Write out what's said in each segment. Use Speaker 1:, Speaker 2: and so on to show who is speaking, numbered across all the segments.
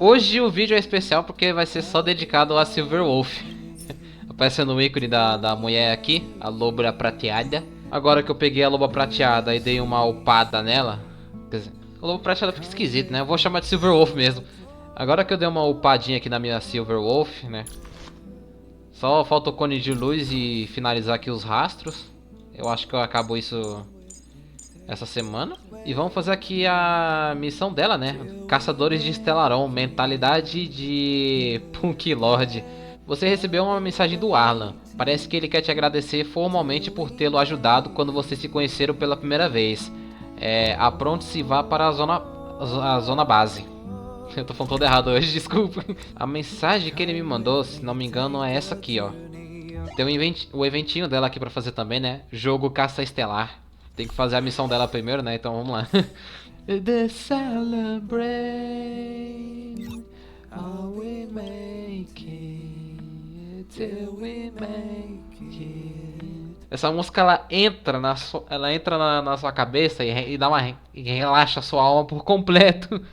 Speaker 1: Hoje o vídeo é especial porque vai ser só dedicado a Silver Wolf. Aparecendo o ícone da mulher aqui, a Loba Prateada. Agora que eu peguei a Loba Prateada e dei uma upada nela, quer dizer, a Loba Prateada fica esquisito, né? Eu vou chamar de Silver Wolf mesmo. Agora que eu dei uma upadinha aqui na minha Silver Wolf, né? Só falta o cone de luz e finalizar aqui os rastros. Eu acho que eu acabo isso essa semana. E vamos fazer aqui a missão dela, né? Caçadores de Stellarão, Mentalidade de Punklord. Você recebeu uma mensagem do Arlan. Parece que ele quer te agradecer formalmente por tê-lo ajudado quando vocês se conheceram pela primeira vez. Apronte-se e vá para a zona base. Eu tô falando todo errado hoje, desculpa. A mensagem que ele me mandou, se não me engano, é essa aqui, ó. Tem o eventinho dela aqui pra fazer também, né? Jogo Caça Estelar. Tem que fazer a missão dela primeiro, né? Então vamos lá. The celebrate all we make it till we make it. Essa música ela entra na sua cabeça e relaxa a sua alma por completo.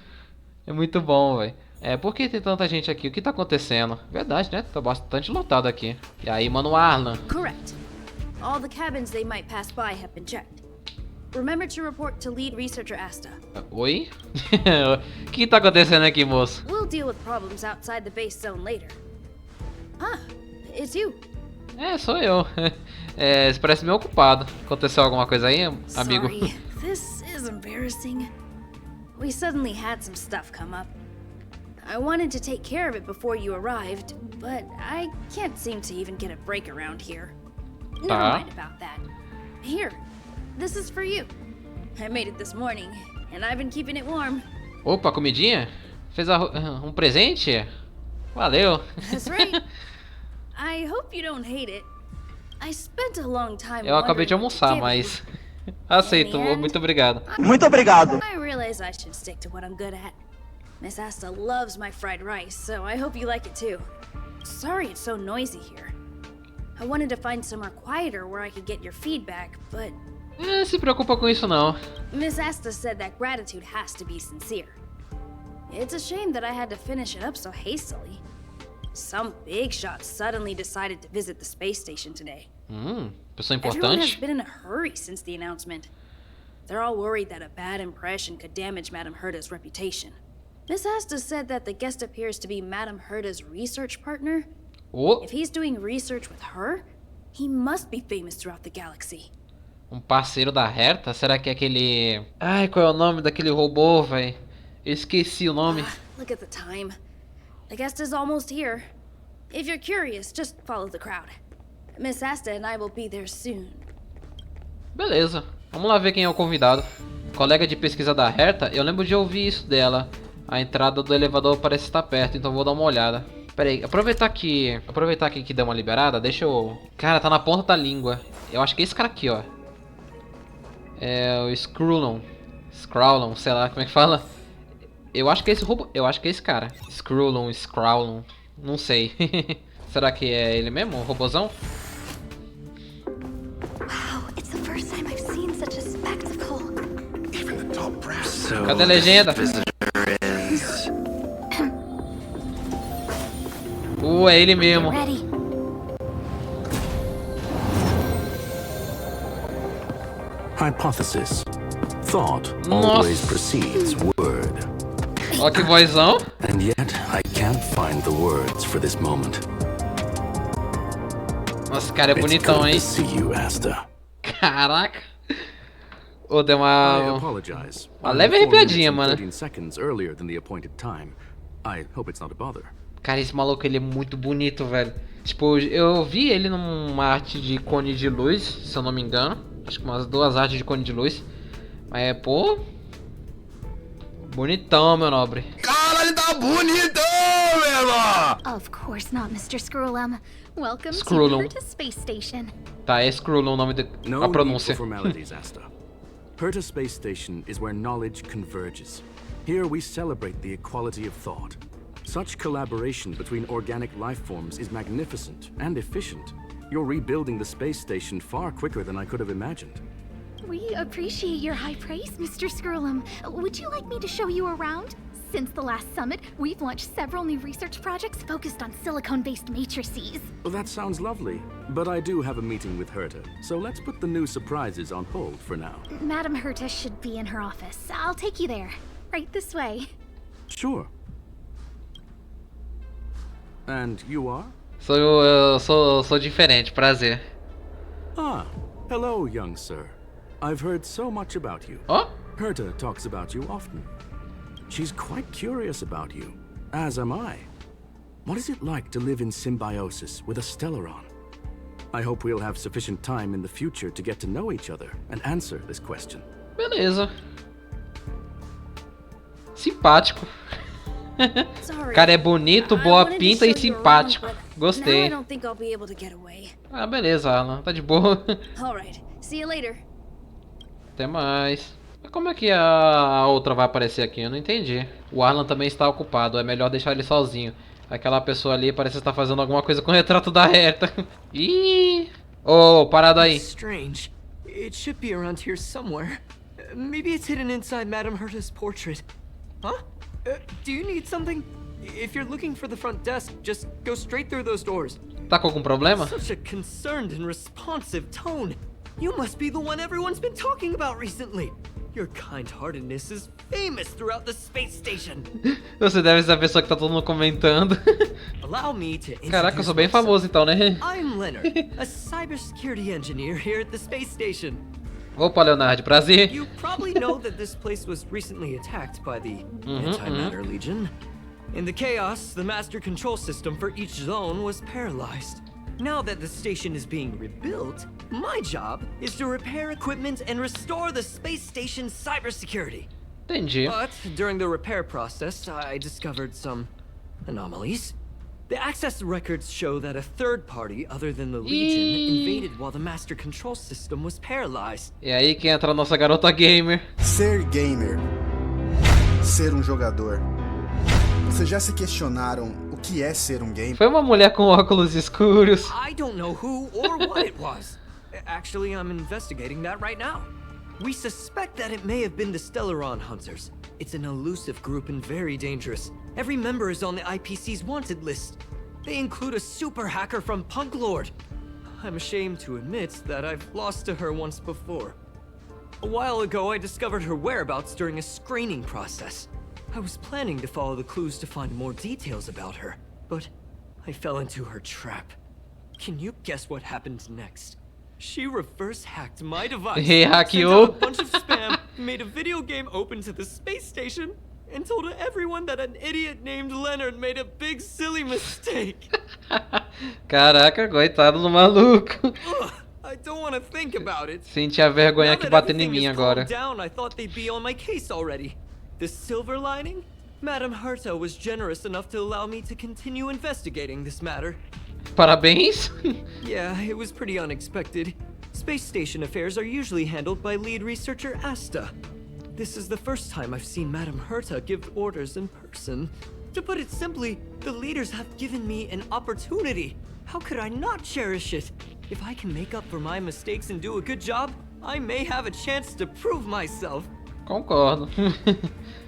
Speaker 1: É muito bom, velho. Por que tem tanta gente aqui? O que tá acontecendo? Verdade, né? Tá bastante lotado aqui. E aí, mano, Arlan.
Speaker 2: Correct. All the cabins they might pass by have been checked. Remember to report to lead researcher Asta.
Speaker 1: Oi? O que tá acontecendo aqui, moço?
Speaker 2: We'll deal with problems outside the base zone later. Ah, it's you.
Speaker 1: Sou eu. Você parece meio ocupado. Aconteceu alguma coisa aí, amigo?
Speaker 2: Sorry, this is embarrassing. We suddenly had some stuff come up. I wanted to take care of it before you arrived, but I can't seem to even get a break around here. Never mind about that. Here, this is for you. I made it this morning, and I've been keeping it warm.
Speaker 1: Opa, comidinha? Fez um presente? Valeu.
Speaker 2: That's right. I hope you don't hate it. I spent a long time.
Speaker 1: Eu acabei de almoçar, mas aceito. Muito obrigado.
Speaker 3: Muito obrigado.
Speaker 2: I realize I should stick to what I'm good at. Miss Asta loves my fried rice, so I hope you like it too. Sorry it's so noisy here. I wanted to find somewhere quieter where I could get your feedback, but
Speaker 1: Se preocupa com isso não.
Speaker 2: Miss Asta said that gratitude has to be sincere. It's a shame that I had to finish it up so hastily. Some big shot suddenly decided to visit the space station today.
Speaker 1: Pessoa
Speaker 2: Everyone has
Speaker 1: importante.
Speaker 2: been in a hurry since the announcement. They're all worried that a bad impression could damage Madame Herta's reputation. Miss Asta said that the guest appears to be Madame Herta's research partner. If he's doing research with her, he must be famous throughout the galaxy.
Speaker 1: Parceiro da Herta? Será que é aquele... Ai, qual é o nome daquele robô, velho? Eu esqueci o nome.
Speaker 2: Look at the time. The guest is almost here. If you're curious, just follow the crowd. Miss Asta and I will be there soon.
Speaker 1: Beleza. Vamos lá ver quem é o convidado. Colega de pesquisa da Herta? Eu lembro de ouvir isso dela. A entrada do elevador parece estar perto, então vou dar uma olhada. Pera aí, aproveitar que deu uma liberada, deixa eu... Cara, tá na ponta da língua. Eu acho que é esse cara aqui, ó. É o Screwlon, sei lá como é que fala. Eu acho que é esse robô, eu acho que é esse cara. Screwlon, não sei. Será que é ele mesmo, o robôzão?
Speaker 4: Wow, it's the first time I've seen such a spectacle.
Speaker 5: Even the top brass.
Speaker 1: Cadê a legenda? É ele mesmo.
Speaker 4: Ready.
Speaker 5: Hypothesis. Thought always precedes word.
Speaker 1: Ó que vozão.
Speaker 5: And yet I can't find the words for this moment.
Speaker 1: Nossa, cara, é bonitão, hein?
Speaker 5: See you, Asta.
Speaker 1: Caraca. Deu uma leve arrepiadinha, mano. Cara, esse maluco, ele é muito bonito, velho. Tipo, eu vi ele numa arte de cone de luz, se eu não me engano. Acho que umas 2 artes de cone de luz. Mas pô... Bonitão, meu nobre.
Speaker 3: Cara, ele tá bonitão, meu irmão!
Speaker 4: Of course not, Mr. Screwlum. Welcome
Speaker 1: Screwlum.
Speaker 4: to Herta Space Station.
Speaker 1: Tá, é Screwlum o nome da pronúncia.
Speaker 5: Herta Space Station is where knowledge converges. Here we celebrate the equality of thought. Such collaboration between organic life forms is magnificent and efficient. You're rebuilding the space station far quicker than I could have imagined.
Speaker 4: We appreciate your high praise, Mr. Screwlum. Would you like me to show you around? Since the last summit, we've launched several new research projects focused on silicone-based matrices.
Speaker 5: Well, that sounds lovely, but I do have a meeting with Herta, so let's put the new surprises on hold for now.
Speaker 4: Madam Herta should be in her office. I'll take you there. Right this way.
Speaker 5: Sure. And you are?
Speaker 1: Sou diferente, prazer.
Speaker 5: Ah, hello, young sir. I've heard so much about you.
Speaker 1: Ó,
Speaker 5: Herta talks about you often. She's quite curious about you, as am I. What is it like to live in symbiosis with a Stellaron? I hope we'll have sufficient time in the future to get to know each other and answer this question.
Speaker 1: beleza. Simpático.
Speaker 2: Sorry.
Speaker 1: Cara é bonito,
Speaker 2: I
Speaker 1: boa
Speaker 2: wanted to
Speaker 1: pinta e
Speaker 2: show you
Speaker 1: simpático.
Speaker 2: around, but
Speaker 1: Gostei.
Speaker 2: Now I don't think I'll be able to get away.
Speaker 1: Ah, beleza, Alan. Tá de boa.
Speaker 2: All right. See you later.
Speaker 1: Até mais. Mas como é que a outra vai aparecer aqui? Eu não entendi. O Arlan também está ocupado. É melhor deixar ele sozinho. Aquela pessoa ali parece estar fazendo alguma coisa com o retrato da Herta. Ih! Ô, parado aí.
Speaker 6: Strange. It should be around here somewhere. Maybe it's hidden inside Madame Herta's portrait. Huh? Do you need something? If you're looking for the front desk, just go straight through those doors.
Speaker 1: Tá com algum problema?
Speaker 6: Such a concerned and responsive tone. You must be the one everyone's been talking about recently. Your kind-heartedness is famous throughout the space station.
Speaker 1: Você deve ser a pessoa que tá todo mundo comentando.
Speaker 6: Allow me to
Speaker 1: Caraca, eu sou bem
Speaker 6: introduce myself.
Speaker 1: famoso então, né?
Speaker 6: I'm Leonard, a cybersecurity engineer here at the space station.
Speaker 1: Opa, Leonardo, prazer.
Speaker 6: You probably know that this place was recently attacked by the Antimatter Legion. In the chaos, the master control system for each zone was paralyzed. Now that the station is being rebuilt, my job is to repair equipment and restore the space station's cybersecurity.
Speaker 1: Entendi.
Speaker 6: But during the repair process, I discovered some anomalies. The access records show that a third party other than the Legion invaded while the master control system was paralyzed.
Speaker 1: E aí que entra a nossa garota gamer.
Speaker 7: Ser gamer. Ser um jogador. Vocês já se questionaram o que é ser um gamer?
Speaker 1: Foi uma mulher com óculos escuros.
Speaker 6: I don't know who or what it was. Actually, I'm investigating that right now. We suspect that it may have been the Stellaron Hunters. It's an elusive group and very dangerous. Every member is on the IPC's wanted list. They include a super hacker from Punklord. I'm ashamed to admit that I've lost to her once before. A while ago, I discovered her whereabouts during a screening process. I was planning to follow the clues to find more details about her, but I fell into her trap. Can you guess what happened next? She reverse hacked my device, sent out a bunch of spam, made a video game open to the space station, and told everyone that an idiot named Leonard made a big silly mistake.
Speaker 1: Caraca, coitado do maluco.
Speaker 6: Ugh, I don't want to think about it.
Speaker 1: Senti a vergonha
Speaker 6: Now
Speaker 1: aqui
Speaker 6: that
Speaker 1: batendo em
Speaker 6: everything
Speaker 1: mim
Speaker 6: is
Speaker 1: agora.
Speaker 6: calmed down, I thought they'd be on my case already. The silver lining? Madame Herta was generous enough to allow me to continue investigating this matter.
Speaker 1: Parabéns.
Speaker 6: Yeah, it was pretty unexpected. Space station affairs are usually handled by lead researcher Asta. This is the first time I've seen Madame Herta give orders in person. To put it simply, the leaders have given me an opportunity. How could I not cherish it? If I can make up for my mistakes and do a good job, I may have a chance to prove myself.
Speaker 1: Concordo.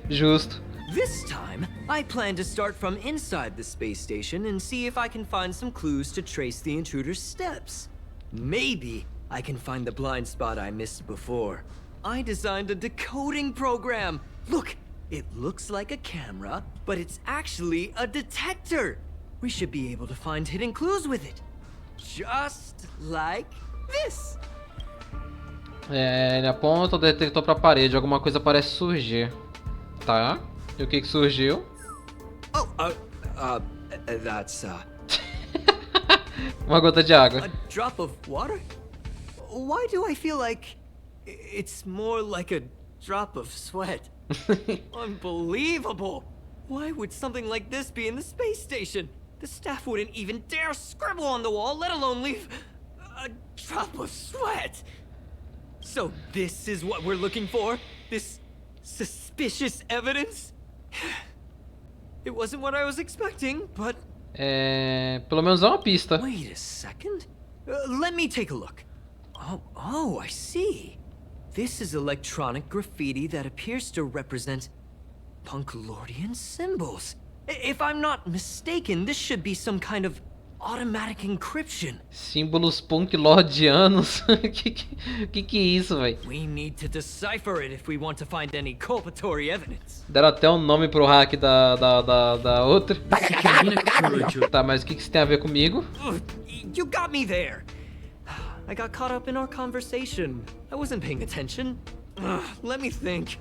Speaker 1: Justo.
Speaker 6: This time, I plan to start from inside the space station and see if I can find some clues to trace the intruder's steps. Maybe I can find the blind spot I missed before. I designed a decoding program. Look, it looks like a camera, but it's actually a detector. We should be able to find hidden clues with it. Just like this.
Speaker 1: É, ele aponta o detector pra parede, alguma coisa parece surgir. Tá? E o que que surgiu?
Speaker 6: Oh, that's,
Speaker 1: Uma gota de água.
Speaker 6: a drop of water? Why do I feel like it's more like a drop of sweat? Unbelievable! Why would something like this be in the space station? The staff wouldn't even dare scribble on the wall, let alone leave a drop of sweat! So this is what we're looking for? This suspicious evidence? It wasn't what I was expecting, but...
Speaker 1: É, pelo menos é uma pista.
Speaker 6: Wait a second. Let me take a look. Oh, I see. This is electronic graffiti that appears to represent Punklordian symbols. If I'm not mistaken, this should be some kind of automatic encryption.
Speaker 1: Símbolos punklordianos. que é isso, véi?
Speaker 6: We need to decipher it if we want to find any culpatory evidence.
Speaker 1: Deram até um nome pro hack da outra. Tá, mas o que isso tem a ver comigo?
Speaker 6: You got me there. I got caught up in our conversation. I wasn't paying attention. Let me think.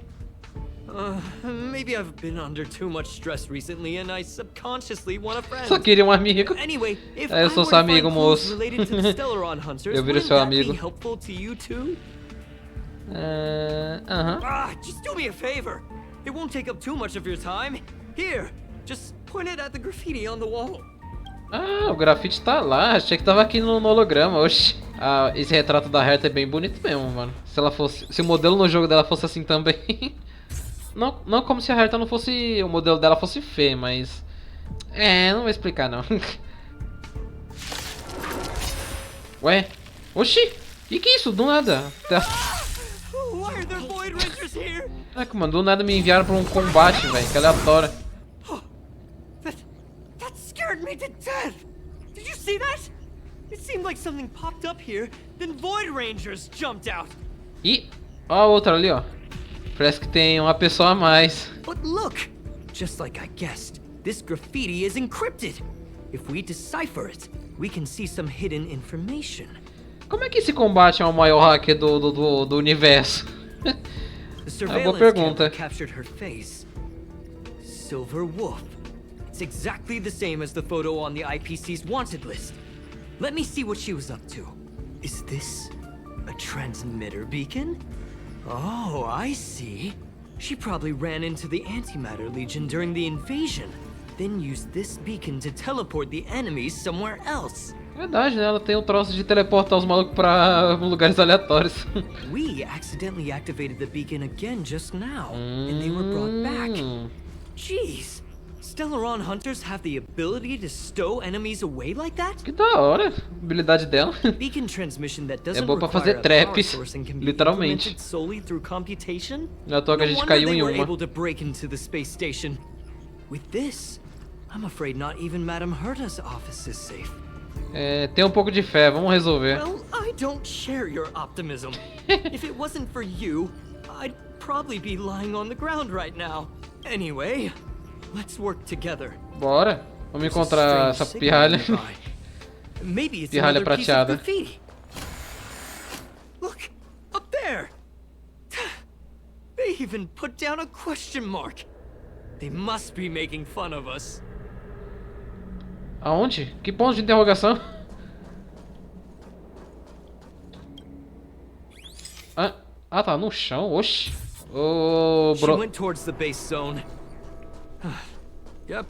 Speaker 6: Maybe I've been under too much stress recently and I subconsciously want a friend.
Speaker 1: Só queria um amigo.
Speaker 6: Anyway, if
Speaker 1: Eu sou seu amigo, moço.
Speaker 6: related to the Stellaron Hunters,
Speaker 1: Eu viro
Speaker 6: wouldn't
Speaker 1: seu
Speaker 6: that be
Speaker 1: amigo.
Speaker 6: helpful to you too? Just do me a favor. It won't take up too much of your time. Here, just point it at the graffiti on the wall.
Speaker 1: Ah, o grafite tá lá. Achei que tava aqui no holograma. Oxi. Ah, esse retrato da Herta é bem bonito mesmo, mano. Se o modelo no jogo dela fosse assim também. Não como se a Herta não fosse... O modelo dela fosse feio, mas... não vou explicar não. Ué? Oxi! Que é isso? Do nada.
Speaker 6: Why are there Void Rangers here?
Speaker 1: Caraca, mano, do nada me enviaram pra um combate, velho. Que aleatório.
Speaker 6: That scared me to death! Did you see that? It seemed like something popped up here, then Void Rangers jumped out.
Speaker 1: Ih, ó a outra ali, ó. Parece que tem uma pessoa a mais.
Speaker 6: But look! Just like I guessed, this graffiti is encrypted. If we decipher it, we can see some hidden information.
Speaker 1: Como é que esse combate é o maior hacker do universo?
Speaker 6: The
Speaker 1: boa
Speaker 6: surveillance
Speaker 1: pergunta.
Speaker 6: camera captured her face. Silver Wolf. It's exactly the same as the photo on the IPC's wanted list. Let me see what she was up to. Is this a transmitter beacon? Oh, I see. She probably ran into the Antimatter Legion during the invasion, then used this beacon to teleport the enemies somewhere else.
Speaker 1: Verdade, né? Ela tem um troço de teleportar os malucos pra lugares aleatórios.
Speaker 6: We accidentally activated the beacon again just now, and they were brought back. Jeez, Stellaron Hunters have the ability to stow enemies away like that?
Speaker 1: Que da hora, a habilidade dela.
Speaker 6: Beacon transmission that doesn't
Speaker 1: boa pra
Speaker 6: require
Speaker 1: fazer
Speaker 6: a
Speaker 1: traps,
Speaker 6: power source and can be
Speaker 1: literalmente.
Speaker 6: implemented solely through computation?
Speaker 1: Já tô que a
Speaker 6: No
Speaker 1: gente
Speaker 6: wonder
Speaker 1: caiu
Speaker 6: they
Speaker 1: em
Speaker 6: were
Speaker 1: uma.
Speaker 6: able to break into the space station. With this, I'm afraid not even Madame Herta's office is safe.
Speaker 1: Tem um pouco de fé, vamos resolver.
Speaker 6: Well, I don't share your optimism. If it wasn't for you, I'd probably be lying on the ground right now. Anyway, let's work together.
Speaker 1: Bora, vamos encontrar essa pirralha.
Speaker 6: Maybe it's
Speaker 1: Pirralha
Speaker 6: another piece of
Speaker 1: prateada.
Speaker 6: graffiti. Look, up there. They even put down a question mark. They must be making fun of us.
Speaker 1: Aonde? Que ponto de interrogação? Ah, tá no chão, oxi.
Speaker 6: She went towards the base zone. Yep.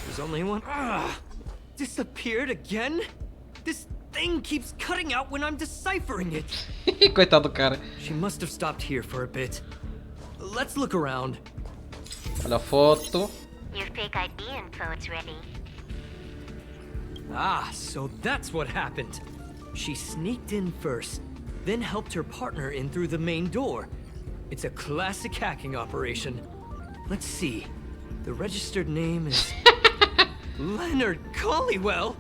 Speaker 6: There's only one. Disappeared again? This thing keeps cutting out when I'm deciphering it.
Speaker 1: Coitado do cara.
Speaker 6: She must have stopped here for a bit. Let's look around.
Speaker 1: Olha a foto.
Speaker 8: Your fake ID info is ready.
Speaker 6: Ah, so that's what happened. She sneaked in first, then helped her partner in through the main door. It's a classic hacking operation. Let's see. The registered name is Leonard Collywell.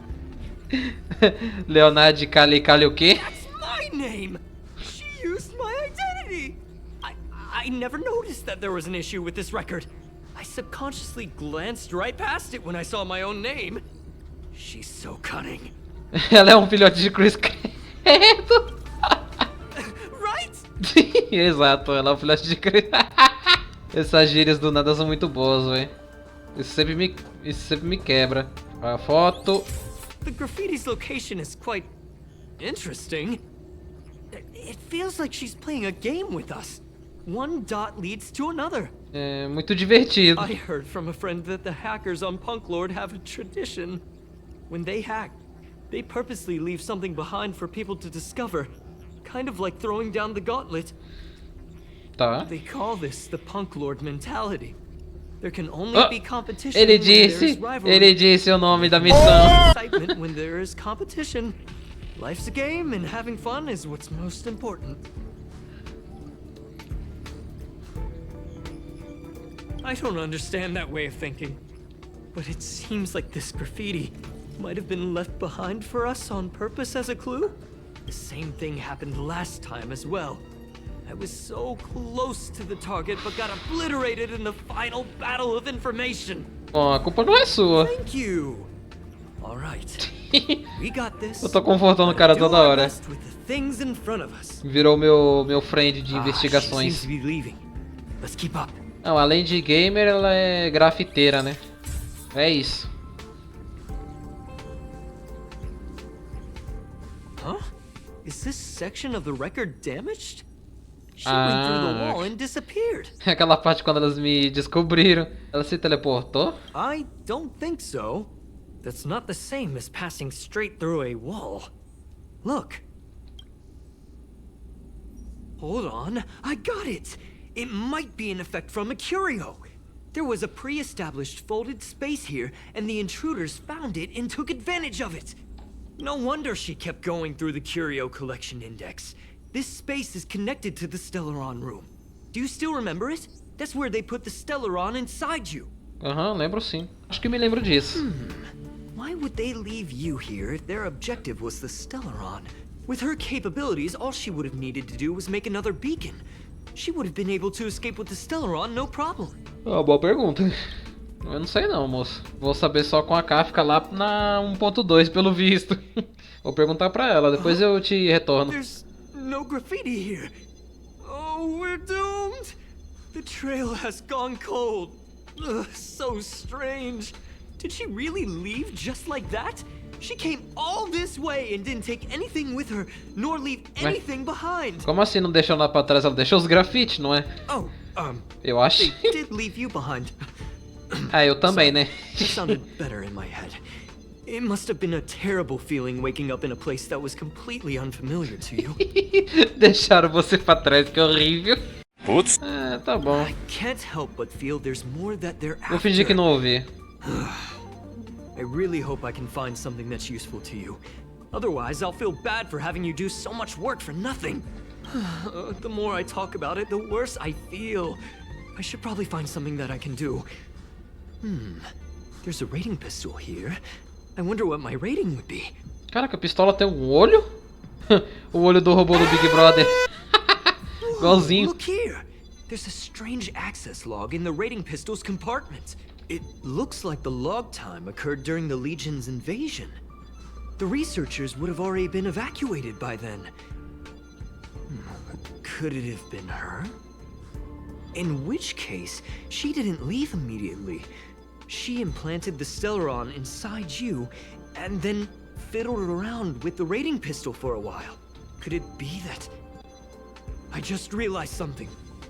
Speaker 1: Leonardo Cali o quê?
Speaker 6: That's my name. She used my identity. I never noticed that there was an issue with this record. I subconsciously glanced right past it when I saw my own name. She's so cunning.
Speaker 1: Ela é um filhote de Chris Credo.
Speaker 6: Right?
Speaker 1: Exato, ela é um filhote de Chris. Essas gírias do nada são muito boas, velho. Isso sempre me quebra. A foto.
Speaker 6: The graffiti's location is quite interesting. It feels like she's playing a game with us. One dot leads to another.
Speaker 1: É muito divertido.
Speaker 6: I heard from a friend that the hackers on Punklord have a tradition. When they hack, they purposely leave something behind for people to discover. Kind of like throwing down the gauntlet.
Speaker 1: Tá.
Speaker 6: They call this the Punklord mentality. There can only be competition
Speaker 1: Ele
Speaker 6: when there's
Speaker 1: disse
Speaker 6: rivalry.
Speaker 1: o nome da missão.
Speaker 6: Excitement when there is competition. Life's a game and having fun is what's most important. I don't understand that way of thinking. But it seems like this graffiti might have been left behind for us on purpose as a clue. The same thing happened last time as well. I was so close to the target but got obliterated in the final battle of information.
Speaker 1: Bom, a culpa não é sua.
Speaker 6: Thank you. All right. We got this.
Speaker 1: Eu tô confortando o cara toda hora.
Speaker 6: With the things in front of us.
Speaker 1: Virou meu friend de
Speaker 6: She
Speaker 1: investigações.
Speaker 6: seems to be leaving. Let's keep up.
Speaker 1: Não, além de gamer, ela é grafiteira, né? É isso.
Speaker 6: Huh? Is this section of the record damaged? She went through the wall and disappeared.
Speaker 1: Aquela parte quando elas me descobriram. Ela se teleportou?
Speaker 6: I don't think so. That's not the same as passing straight through a wall. Look. Hold on, I got it. It might be an effect from a curio. There was a pre-established folded space here, and the intruders found it and took advantage of it. No wonder she kept going through the curio collection index. This space is connected to the Stellaron room. Do you still remember it? That's where they put the Stellaron inside you.
Speaker 1: Aham, lembro sim. Acho que me lembro disso.
Speaker 6: Why would they leave you here if their objective was the Stellaron? With her capabilities, all she would have needed to do was make another beacon. She would have been able to escape with the Stellaron, no problem.
Speaker 1: Ah, boa pergunta. Eu não sei não, moço. Vou saber só com a Kafka lá na 1.2, pelo visto. Vou perguntar pra ela, depois eu te retorno.
Speaker 6: There's no graffiti here. Oh, we're doomed. The trail has gone cold. Ugh, so strange. Did she really leave just like that? She came all this way and didn't take anything with her, nor leave anything behind.
Speaker 1: Como assim não deixou nada pra trás? Ela deixou os grafites, não é?
Speaker 6: Oh,
Speaker 1: eu acho.
Speaker 6: They did leave you behind.
Speaker 1: Ah, eu também, né?
Speaker 6: It sounded better in my head. It must have been a terrible feeling waking up in a place that was completely unfamiliar to you.
Speaker 1: Deixaram você pra trás, que horrível.
Speaker 3: Putz.
Speaker 1: É, tá bom.
Speaker 6: I can't help but feel there's more that they're after.
Speaker 1: Vou fingir que não ouvi.
Speaker 6: I really hope I can find something that's useful to you. Otherwise, I'll feel bad for having you do so much work for nothing. The more I talk about it, the worse I feel. I should probably find something that I can do. There's a rating pistol here. I wonder what my rating would be.
Speaker 1: Caraca, a pistola tem um olho? O olho do robô do Big Brother. Igualzinho.
Speaker 6: Look here. There's a strange access log in the rating pistol's compartment. It looks like the log time occurred during the Legion's invasion. The researchers would have already been evacuated by then. Could it have been her? In which case, she didn't leave immediately. She implanted the Stellaron inside you, and then fiddled around with the rating pistol for a while. Could it be that... I just realized something.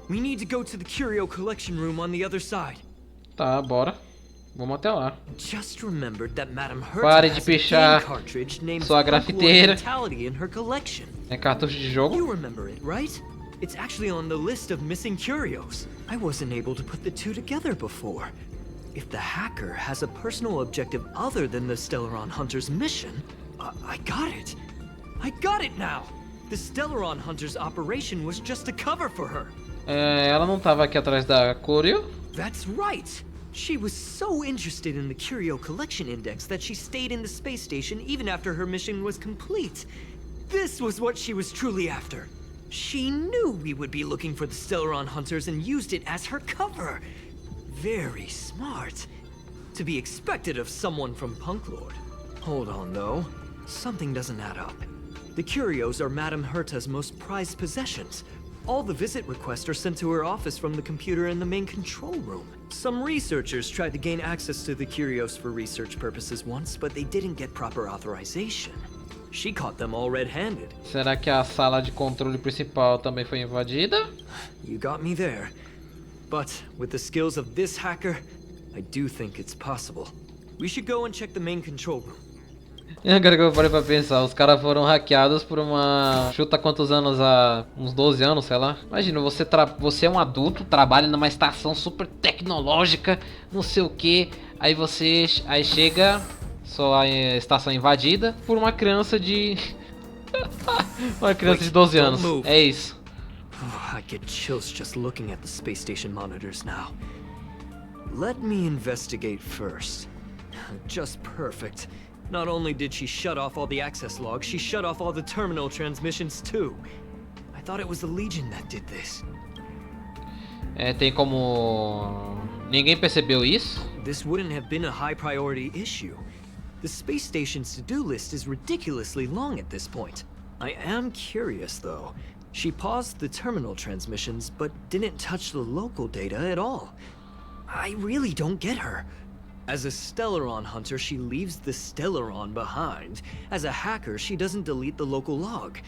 Speaker 6: We need to go to the curio collection room on the other side.
Speaker 1: Tá, bora. Vamos até lá.
Speaker 6: Just remembered that Madame Herta
Speaker 1: Pare de
Speaker 6: has a
Speaker 1: pichar
Speaker 6: game cartridge named
Speaker 1: sua grafiteira.
Speaker 6: Mentality in her collection.
Speaker 1: É cartucho de jogo?
Speaker 6: You remember it, right? It's actually on the list of missing curios. I wasn't able to put the two together before. If the hacker has a personal objective other than the Stellaron Hunter's mission, I got it. I got it now. The Stellaron Hunter's operation was just a cover for her.
Speaker 1: É, ela não tava aqui atrás da Curio?
Speaker 6: That's right. She was so interested in the Curio Collection Index that she stayed in the space station even after her mission was complete. This was what she was truly after. She knew we would be looking for the Stellaron Hunters and used it as her cover. Very smart. To be expected of someone from Punklord. Hold on, though. Something doesn't add up. The curios are Madame Herta's most prized possessions. All the visit requests are sent to her office from the computer in the main control room. Some researchers tried to gain access to the curios for research purposes once, but they didn't get proper authorization. She caught them all red-handed.
Speaker 1: Será que a sala de controle principal também foi invadida?
Speaker 6: You got me there. But with the skills of this hacker, I do think it's possible. We should go and check the main control room.
Speaker 1: Agora que eu parei pra pensar, os caras foram hackeados por uma... Chuta quantos anos? Há uns 12 anos, sei lá. Imagina, você é um adulto, trabalha numa estação super tecnológica, não sei o que. Aí aí chega, só a estação invadida por uma criança de... uma criança de 12 anos. É isso.
Speaker 6: I get chills just looking at the space station monitors now. Let me investigate first. Just perfect. Not only did she shut off all the access logs, she shut off all the terminal transmissions too. I thought it was the Legion that did this.
Speaker 1: Tem como... Ninguém percebeu isso?
Speaker 6: This wouldn't have been a high priority issue. The space station's to-do list is ridiculously long at this point. I am curious though. She paused the terminal transmissions, but didn't touch the local data at all. I really don't get her. As a Stellaron hunter, she leaves the Stellaron behind. As a hacker, she doesn't delete the local log.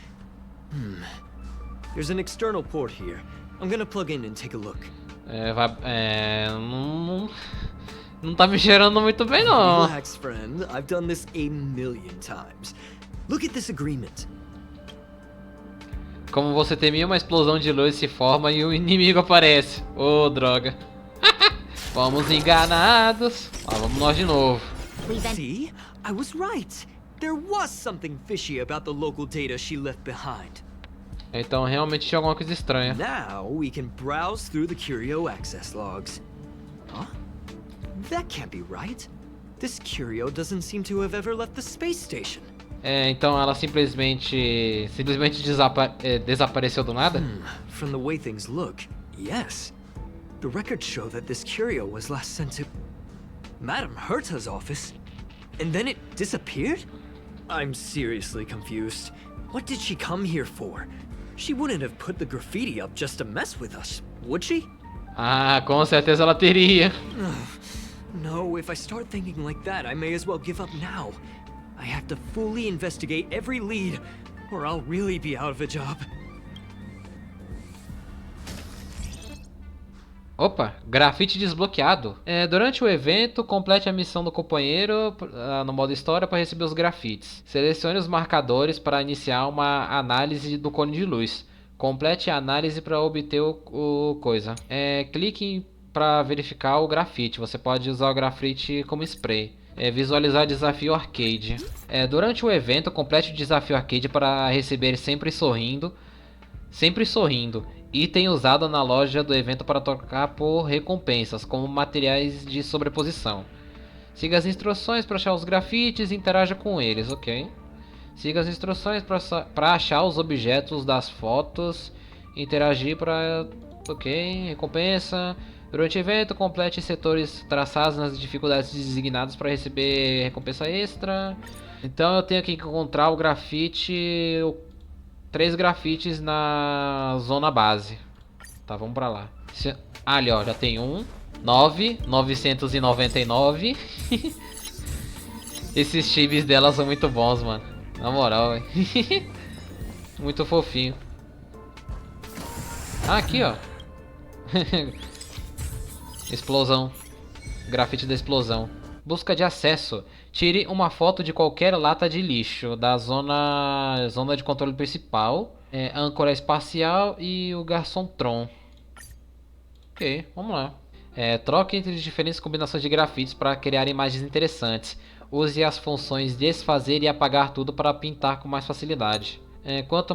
Speaker 6: There's an external port here. I'm gonna plug in and take a look.
Speaker 1: Não tá me cheirando muito bem, não.
Speaker 6: Relax, friend. I've done this a million times. Look at this agreement.
Speaker 1: Como você temia, uma explosão de luz se forma e o inimigo aparece. Ô, droga. Fomos enganados. Vamos nós de novo.
Speaker 6: See? I was right. There was something fishy about the local data she left behind.
Speaker 1: Então realmente tinha alguma coisa estranha.
Speaker 6: Now we can browse through the Curio access logs. Huh? That can't be right. This Curio doesn't seem to have ever left the space station.
Speaker 1: Então ela simplesmente desapareceu do nada?
Speaker 6: From the way things look, yes. The records show that this Curio was last sent to Madame Herta's office, and then it disappeared? I'm seriously confused. What did she come here for? She wouldn't have put the graffiti up just to mess with us, would she?
Speaker 1: Ah, com certeza ela teria.
Speaker 6: No, if I start thinking like that, I may as well give up now. I have to fully investigate every lead, or I'll really be out of a job.
Speaker 1: Opa, grafite desbloqueado. Durante o evento, complete a missão do companheiro no modo história para receber os grafites. Selecione os marcadores para iniciar uma análise do cone de luz. Complete a análise para obter o coisa. Clique para verificar o grafite. Você pode usar o grafite como spray. Visualizar desafio arcade. Durante o evento, complete o desafio arcade para receber sempre sorrindo. Item usado na loja do evento para trocar por recompensas, como materiais de sobreposição. Siga as instruções para achar os grafites e interaja com eles, ok. Siga as instruções para achar os objetos das fotos. Interagir para... ok, recompensa. Durante o evento, complete setores traçados nas dificuldades designadas para receber recompensa extra. Então eu tenho que encontrar o grafite... 3 grafites na zona base. Tá, vamos pra lá. Ali, ó, já tem um. 999. Esses chibis dela são muito bons, mano. Na moral, velho. Muito fofinho. Ah, aqui, ó. Explosão. Grafite da explosão. Busca de acesso. Tire uma foto de qualquer lata de lixo da zona de controle principal, âncora espacial e o garçom-tron. Ok, vamos lá. Troque entre diferentes combinações de grafites para criar imagens interessantes. Use as funções desfazer e apagar tudo para pintar com mais facilidade. Quando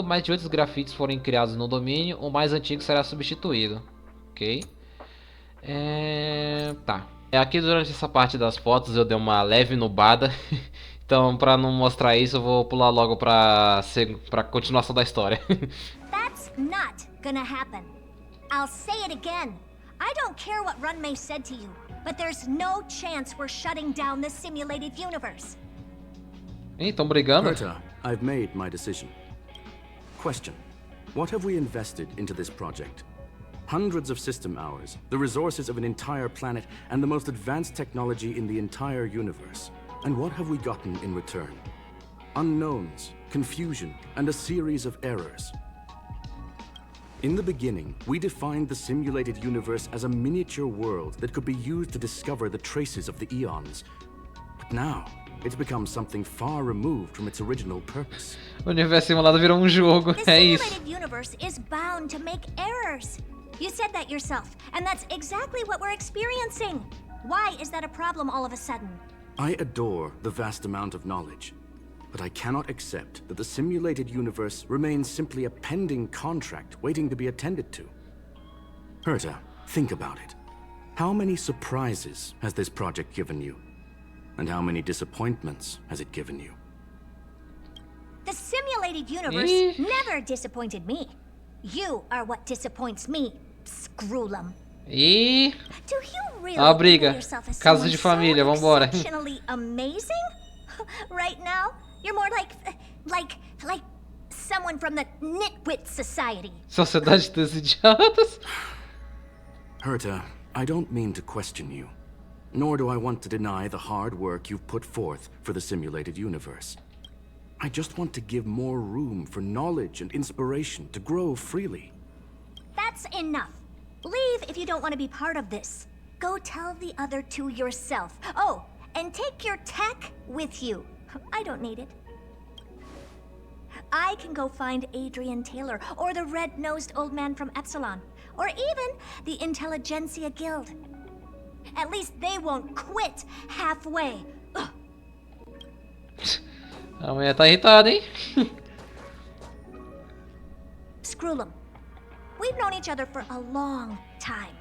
Speaker 1: mais de 8 grafites forem criados no domínio, o mais antigo será substituído. Ok. Tá. Aqui durante essa parte das fotos eu dei uma leve nubada. Então, pra não mostrar isso, eu vou pular logo pra continuação da história.
Speaker 9: That's not gonna happen. I'll say it again. I don't care what Runmei said to you, but there's no chance we're shutting down the simulated universe.
Speaker 1: Estão brigando?
Speaker 5: Herta, I've made my decision. Question: what have we invested into this project? Hundreds of system hours, the resources of an entire planet, and the most advanced technology in the entire universe. And what have we gotten in return? Unknowns, confusion, and a series of errors. In the beginning, we defined the simulated universe as a miniature world that could be used to discover the traces of the eons. But now, it's become something far removed from its original purpose.
Speaker 1: O universo simulado virou jogo,
Speaker 9: The
Speaker 1: isso.
Speaker 9: simulated universe is bound to make errors. You said that yourself, and that's exactly what we're experiencing. Why is that a problem all of a sudden?
Speaker 5: I adore the vast amount of knowledge, but I cannot accept that the simulated universe remains simply a pending contract waiting to be attended to. Herta, think about it. How many surprises has this project given you? And how many disappointments has it given you?
Speaker 9: The simulated universe never disappointed me. You are what disappoints me, Screwlum.
Speaker 1: E
Speaker 9: Do you really
Speaker 1: a briga.
Speaker 9: think of yourself as
Speaker 1: Casa de
Speaker 9: someone
Speaker 1: família,
Speaker 9: so
Speaker 1: vambora.
Speaker 9: exceptionally amazing? Right now, you're more like someone from the Nitwit Society.
Speaker 1: Sociedade dos Idiotas.
Speaker 5: Herta, I don't mean to question you, nor do I want to deny the hard work you've put forth for the simulated universe. I just want to give more room for knowledge and inspiration to grow freely.
Speaker 9: That's enough. Leave if you don't want to be part of this. Go tell the other two yourself. Oh, and take your tech with you. I don't need it. I can go find Adrian Taylor, or the red-nosed old man from Epsilon, or even the Intelligentsia Guild. At least they won't quit halfway. Ugh.
Speaker 1: A mulher tá irritada, hein?
Speaker 9: Screwlum, we've known each other for a long time.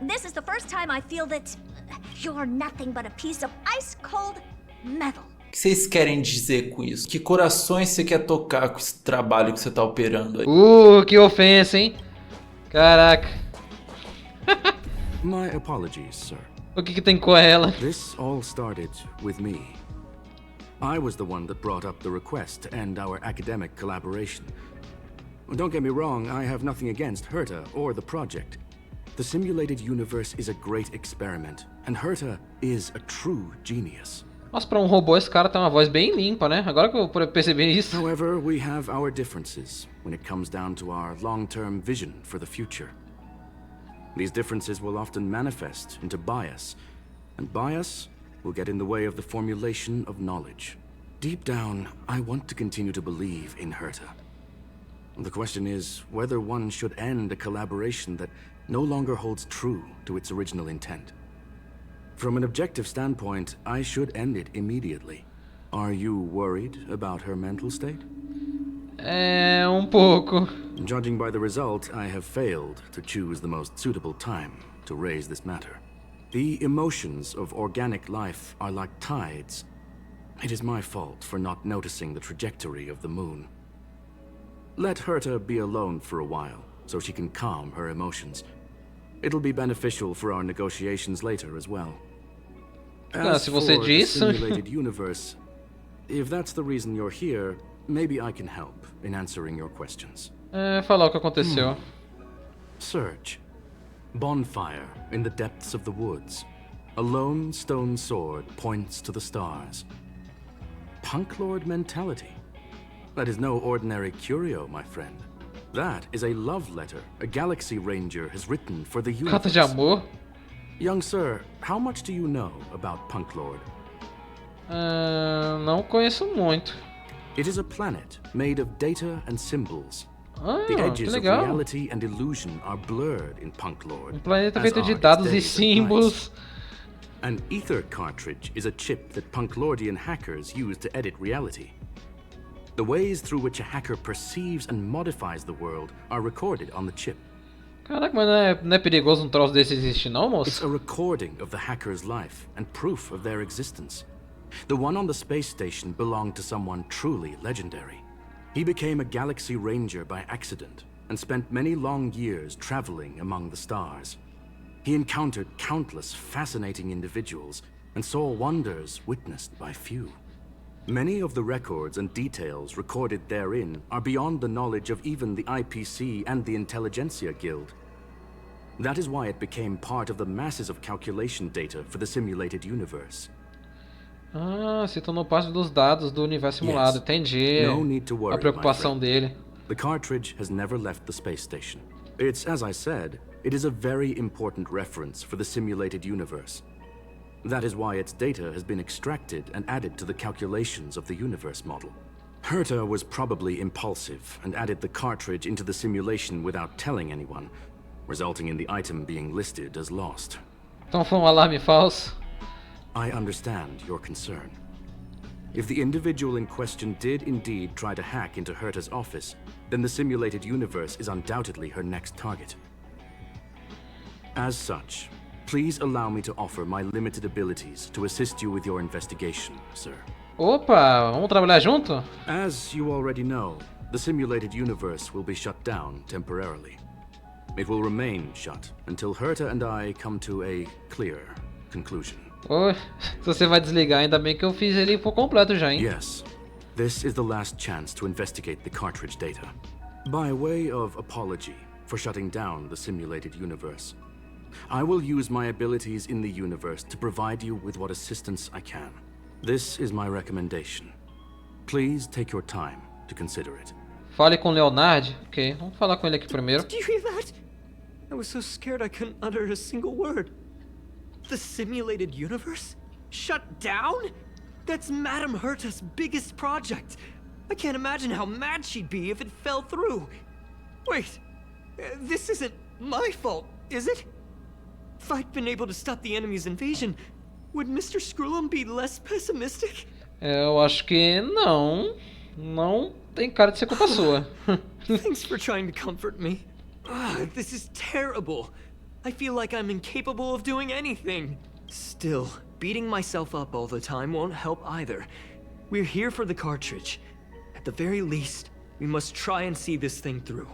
Speaker 9: This is the first time I feel that you're nothing but a piece of ice-cold metal.
Speaker 10: O que vocês querem dizer com isso? Que corações você quer tocar com esse trabalho que você tá operando aí?
Speaker 1: Que ofensa, hein? Caraca.
Speaker 5: My apologies, sir.
Speaker 1: O que tem com ela?
Speaker 5: This all started with me. I was the one that brought up the request to end our academic collaboration. Don't get me wrong, I have nothing against Herta or the project. The simulated universe is a great experiment, and Herta is a true genius.
Speaker 1: Nossa, pra robô esse cara tem uma voz bem limpa, né? Agora que eu percebi isso.
Speaker 5: However, we have our differences when it comes down to our long-term vision for the future. These differences will often manifest into bias, and bias will get in the way of the formulation of knowledge. Deep down, I want to continue to believe in Herta. The question is whether one should end a collaboration that no longer holds true to its original intent. From an objective standpoint, I should end it immediately. Are you worried about her mental state?
Speaker 1: Pouco.
Speaker 5: Judging by the result, I have failed to choose the most suitable time to raise this matter. The emotions of organic life are like tides. It is my fault for not noticing the trajectory of the moon. Let Herta be alone for a while, so she can calm her emotions. It'll be beneficial for our negotiations later as well. As
Speaker 1: se
Speaker 5: for
Speaker 1: você
Speaker 5: the
Speaker 1: diz.
Speaker 5: simulated universe, if that's the reason you're here, maybe I can help in answering your questions.
Speaker 1: Falar o que aconteceu.
Speaker 5: Search. Bonfire in the depths of the woods. A lone stone sword points to the stars. Punklord mentality. That is no ordinary curio, my friend. That is a love letter a Galaxy Ranger has written for the universe.
Speaker 1: Carta de amor?
Speaker 5: Young sir, how much do you know about Punklord?
Speaker 1: Não conheço muito.
Speaker 5: It is a planet made of data and symbols. The edges of
Speaker 1: legal.
Speaker 5: reality and illusion are blurred in Punklord.
Speaker 1: Planeta
Speaker 5: as
Speaker 1: feito de
Speaker 5: are its
Speaker 1: dados e
Speaker 5: days and nights.
Speaker 1: símbolos.
Speaker 5: An ether cartridge is a chip that Punklordian hackers use to edit reality. The ways through which a hacker perceives and modifies the world are recorded on the chip.
Speaker 1: Caraca, mas não é perigoso troço desse existir não,
Speaker 5: It's
Speaker 1: moço?
Speaker 5: a recording of the hacker's life and proof of their existence. The one on the space station belonged to someone truly legendary. He became a Galaxy Ranger by accident and spent many long years traveling among the stars. He encountered countless fascinating individuals and saw wonders witnessed by few. Many of the records and details recorded therein are beyond the knowledge of even the IPC and the Intelligentsia Guild. That is why it became part of the masses of calculation data for the simulated universe.
Speaker 1: Se tornou parte dos dados do universo simulado, entendi.
Speaker 5: No need to worry,
Speaker 1: A preocupação
Speaker 5: my friend.
Speaker 1: dele.
Speaker 5: The cartridge has never left the space station. It's, as I said, it is a very important reference for the simulated universe. That is why its data has been extracted and added to the calculations of the universe model. Herta was probably impulsive and added the cartridge into the simulation without telling anyone, resulting in the item being listed as lost.
Speaker 1: Então foi alarme falso.
Speaker 5: I understand your concern. If the individual in question did indeed try to hack into Herta's office, then the simulated universe is undoubtedly her next target. As such, Please allow me to offer my limited abilities to assist you with your investigation, sir.
Speaker 1: Opa, vamos trabalhar junto?
Speaker 5: As you already know, the simulated universe will be shut down temporarily. It will remain shut until Herta and I come to a clear conclusion.
Speaker 1: Oh, se você vai desligar, ainda bem que eu fiz ele por completo já, hein?
Speaker 5: Yes, this is the last chance to investigate the cartridge data. By way of apology for shutting down the simulated universe, I will use my abilities in the universe to provide you with what assistance I can. This is my recommendation. Please take your time to consider it.
Speaker 1: Fale com Leonard. Ok, vamos falar com ele aqui primeiro.
Speaker 6: Do you hear that? I was so scared I couldn't utter a single word. The simulated universe? Shut down? That's Madame Herta's biggest project. I can't imagine how mad she'd be if it fell through. Wait, this isn't my fault, is it? If I'd been able to stop the enemy's invasion, would Mr. Skrullum be less pessimistic?
Speaker 1: Eu acho que não. Não tem cara de ser culpa sua.
Speaker 6: Thanks for trying to comfort me. This is terrible. I feel like I'm incapable of doing anything. Still, beating myself up all the time won't help either. We're here for the cartridge. At the very least, we must try and see this thing through.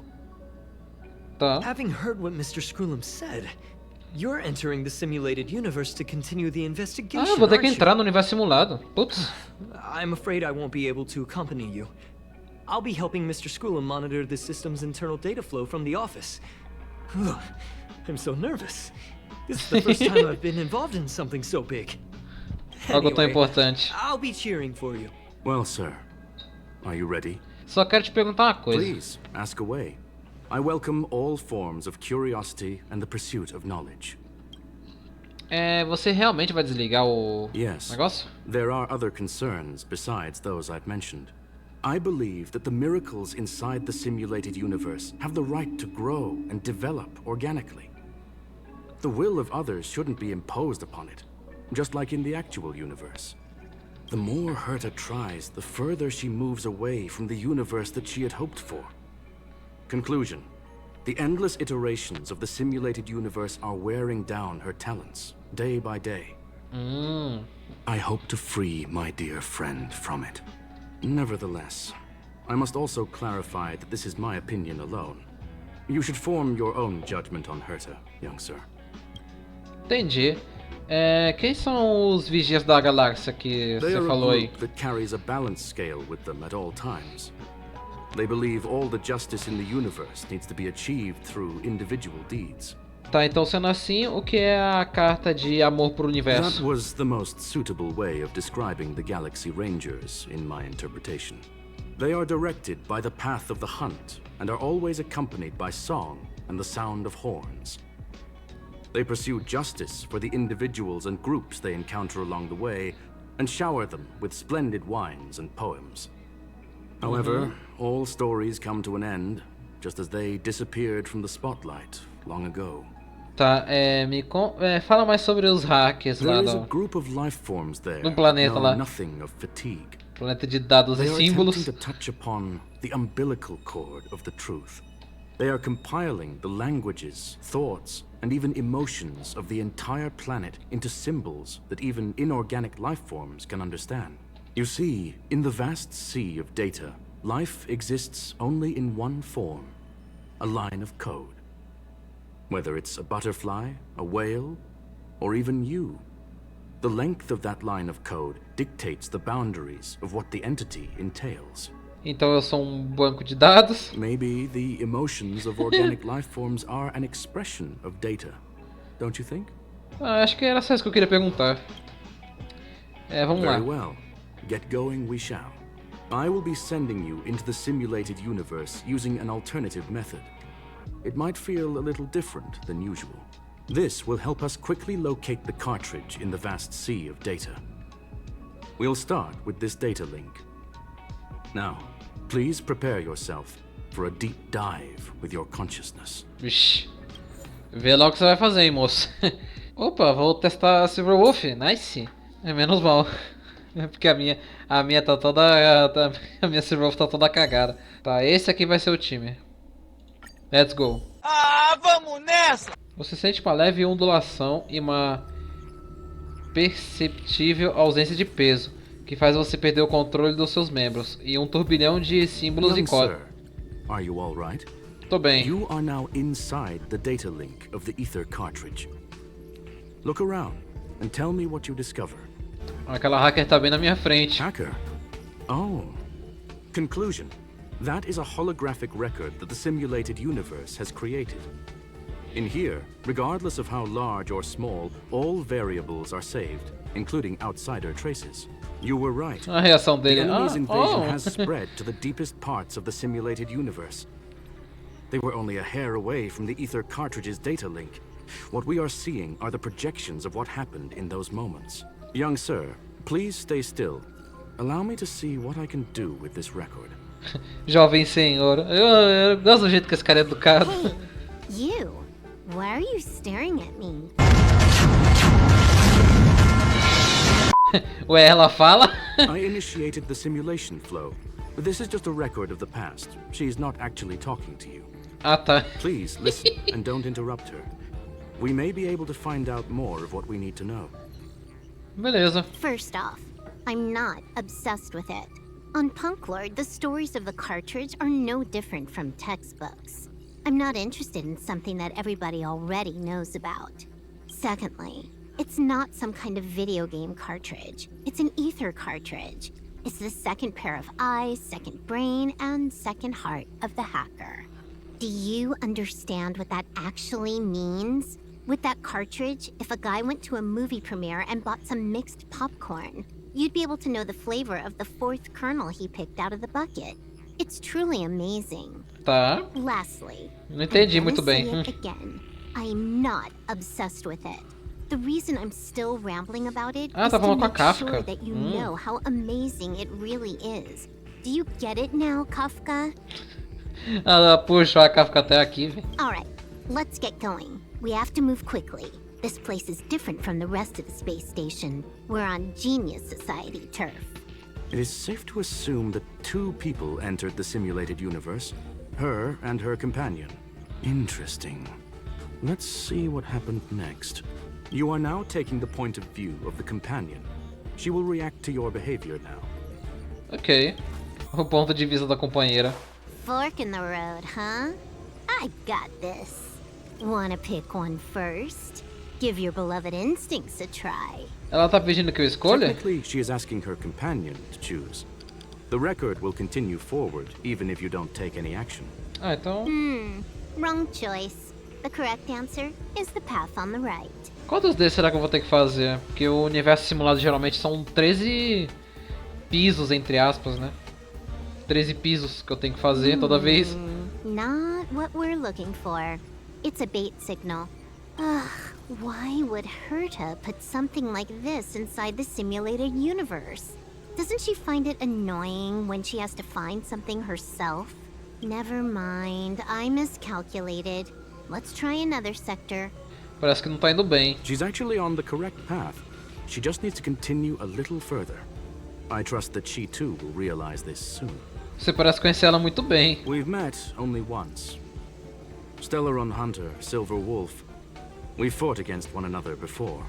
Speaker 1: Tá.
Speaker 6: Having heard what Mr. Skrullum said, you're entering the simulated universe to continue the investigation,
Speaker 1: Ah, vou ter que
Speaker 6: aren't
Speaker 1: entrar no universo simulado. Ups.
Speaker 6: I'm afraid I won't be able to accompany you. I'll be helping Mr. Skrullum monitor the system's internal data flow from the office. I'm so nervous. This is the first time I've been involved in something so big.
Speaker 1: Algo tão importante.
Speaker 6: I'll be cheering for you.
Speaker 5: Well, sir, are you ready?
Speaker 1: Só quero te perguntar uma coisa.
Speaker 5: Please, ask away. I welcome all forms of curiosity and the pursuit of knowledge.
Speaker 1: Você realmente vai desligar o negócio?
Speaker 5: There are other concerns besides those I've mentioned. I believe that the miracles inside the simulated universe have the right to grow and develop organically. The will of others shouldn't be imposed upon it, just like in the actual universe. The more Herta tries, the further she moves away from the universe that she had hoped for. Conclusion. The endless iterations of the simulated universe are wearing down her talents, day by day. I hope to free my dear friend from it. Nevertheless, I must also clarify that this is my opinion alone. You should form your own judgment on Herta, young sir.
Speaker 1: Entendi. Quem são os vigias da galáxia que você falou aí?
Speaker 5: They are a group that carries a balance scale with them at all times. They believe all the justice in the universe needs to be achieved through individual deeds.
Speaker 1: Tá, então sendo assim, o que é a carta de amor pro universo?
Speaker 5: That was the most suitable way of describing the Galaxy Rangers in my interpretation. They are directed by the path of the hunt and are always accompanied by song and the sound of horns. They pursue justice for the individuals and groups they encounter along the way and shower them with splendid wines and poems. However, all stories come to an end, just as they disappeared from the spotlight long ago.
Speaker 1: Tá, fala mais sobre os hackers lá
Speaker 5: There is a group of life forms there
Speaker 1: no planeta
Speaker 5: know
Speaker 1: lá.
Speaker 5: nothing of fatigue.
Speaker 1: Planeta de dados e
Speaker 5: They are
Speaker 1: símbolos.
Speaker 5: attempting to touch upon the umbilical cord of the truth. They are compiling the languages, thoughts, and even emotions of the entire planet into symbols that even inorganic life forms can understand. You see, in the vast sea of data, life exists only in one form, a line of code. Whether it's a butterfly, a whale, or even you, the length of that line of code dictates the boundaries of what the entity entails.
Speaker 1: Então eu sou banco de dados.
Speaker 5: Maybe the emotions of organic life forms are an expression of data, don't you think?
Speaker 1: Acho que era só isso que eu queria perguntar. Vamos lá.
Speaker 5: Very well. Get going we shall. I will be sending you into the simulated universe using an alternative method. It might feel a little different than usual. This will help us quickly locate the cartridge in the vast sea of data. We'll start with this data link. Now, please prepare yourself for a deep dive with your consciousness.
Speaker 1: Vixe. Vê lá o que você vai fazer, hein, moço. Opa, vou testar a Silverwolf. Nice. Menos mal. Porque a minha tá toda... A minha Silverwolf tá toda cagada. Tá, esse aqui vai ser o time. Let's go.
Speaker 3: Ah, vamos nessa!
Speaker 1: Você sente uma leve ondulação e uma perceptível ausência de peso, que faz você perder o controle dos seus membros, e um turbilhão de símbolos e códigos.
Speaker 5: Are you all right?
Speaker 1: Tô bem.
Speaker 5: You are now inside the data link of the ether cartridge. Look around and tell me what you discover.
Speaker 1: Aquela hacker tá bem na minha frente.
Speaker 5: Hacker? Oh. Conclusion. That is a holographic record that the simulated universe has created. In here, regardless of how large or small, all variables are saved, including outsider traces. You were right.
Speaker 1: A reação
Speaker 5: The
Speaker 1: dele.
Speaker 5: enemy's invasion has spread to the deepest parts of the simulated universe. They were only a hair away from the ether cartridge's data link. What we are seeing are the projections of what happened in those moments. Young sir, please stay still. Allow me to see what I can do with this record.
Speaker 1: Jovem senhor. Eu gosto do jeito que esse cara é educado.
Speaker 11: Hey, you. Why are you staring at me?
Speaker 1: Ué, ela fala?
Speaker 5: I initiated the simulation flow. This is just a record of the past. She's not actually talking to you.
Speaker 1: Ah, tá.
Speaker 5: Please listen and don't interrupt her. We may be able to find out more of what we need to know.
Speaker 1: Beleza.
Speaker 11: First off, I'm not obsessed with it. On Punklord, the stories of the cartridge are no different from textbooks. I'm not interested in something that everybody already knows about. Secondly, it's not some kind of video game cartridge. It's an ether cartridge. It's the second pair of eyes, second brain, and second heart of the hacker. Do you understand what that actually means? With that cartridge, if a guy went to a movie premiere and bought some mixed popcorn, you'd be able to know the flavor of the fourth kernel he picked out of the bucket. It's truly amazing.
Speaker 1: Tá.
Speaker 11: Lastly,
Speaker 1: Não entendi
Speaker 11: I'm
Speaker 1: muito
Speaker 11: gonna
Speaker 1: bem.
Speaker 11: say it again. I'm not obsessed with it. The reason I'm still rambling about it
Speaker 1: Ah,
Speaker 11: is
Speaker 1: tá
Speaker 11: to
Speaker 1: falando com a
Speaker 11: make
Speaker 1: Kafka.
Speaker 11: sure that you know how amazing it really is. Do you get it now, Kafka?
Speaker 1: Ela puxou a Kafka até aqui, velho.
Speaker 11: Alright, let's get going. We have to move quickly. This place is different from the rest of the space station. We're on Genius Society turf.
Speaker 5: It is safe to assume that two people entered the simulated universe. Her and her companion. Interesting. Let's see what happened next. You are now taking the point of view of the companion. She will react to your behavior now.
Speaker 1: Ok. O ponto de vista da companheira.
Speaker 11: Fork in the road, huh? I got this. Wanna pick one first? Give your beloved instincts a try.
Speaker 1: Ela tá pedindo que eu escolha?
Speaker 5: Technically, she is asking her companion to choose. The record will continue forward, even if you don't take any action.
Speaker 1: Ah, então...
Speaker 11: Wrong choice. The correct answer is the path on the right.
Speaker 1: Quantos desses será que eu vou ter que fazer? Porque o universo simulado geralmente são 13 pisos, entre aspas, né? 13 pisos que eu tenho que fazer toda vez.
Speaker 11: Not what we're looking for. It's a bait signal. Ugh, why would Herta put something like this inside the simulated universe? Doesn't she find it annoying when she has to find something herself? Never mind, I miscalculated. Let's try another sector.
Speaker 1: Parece que não tá indo bem.
Speaker 5: She's actually on the correct path. She just needs to continue a little further. I trust that she too will realize this soon.
Speaker 1: Você parece conhecer ela muito bem.
Speaker 5: We've met only once. Stellaron Hunter, Silver Wolf. We fought against one another before.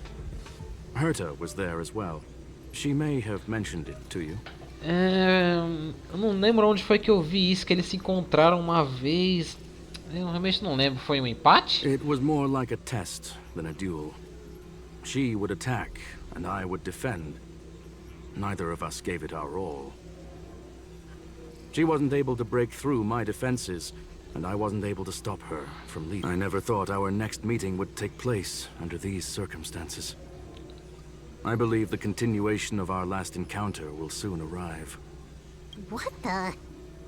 Speaker 5: Herta was there as well. She may have mentioned it to you.
Speaker 1: Eu não lembro onde foi que eu vi isso, que eles se encontraram uma vez. Eu realmente não lembro. Foi um empate?
Speaker 5: It was more like a test than a duel. She would attack, and I would defend. Neither of us gave it our all. She wasn't able to break through my defenses, and I wasn't able to stop her from leaving. I never thought our next meeting would take place under these circumstances. I believe the continuation of our last encounter will soon arrive.
Speaker 11: What the?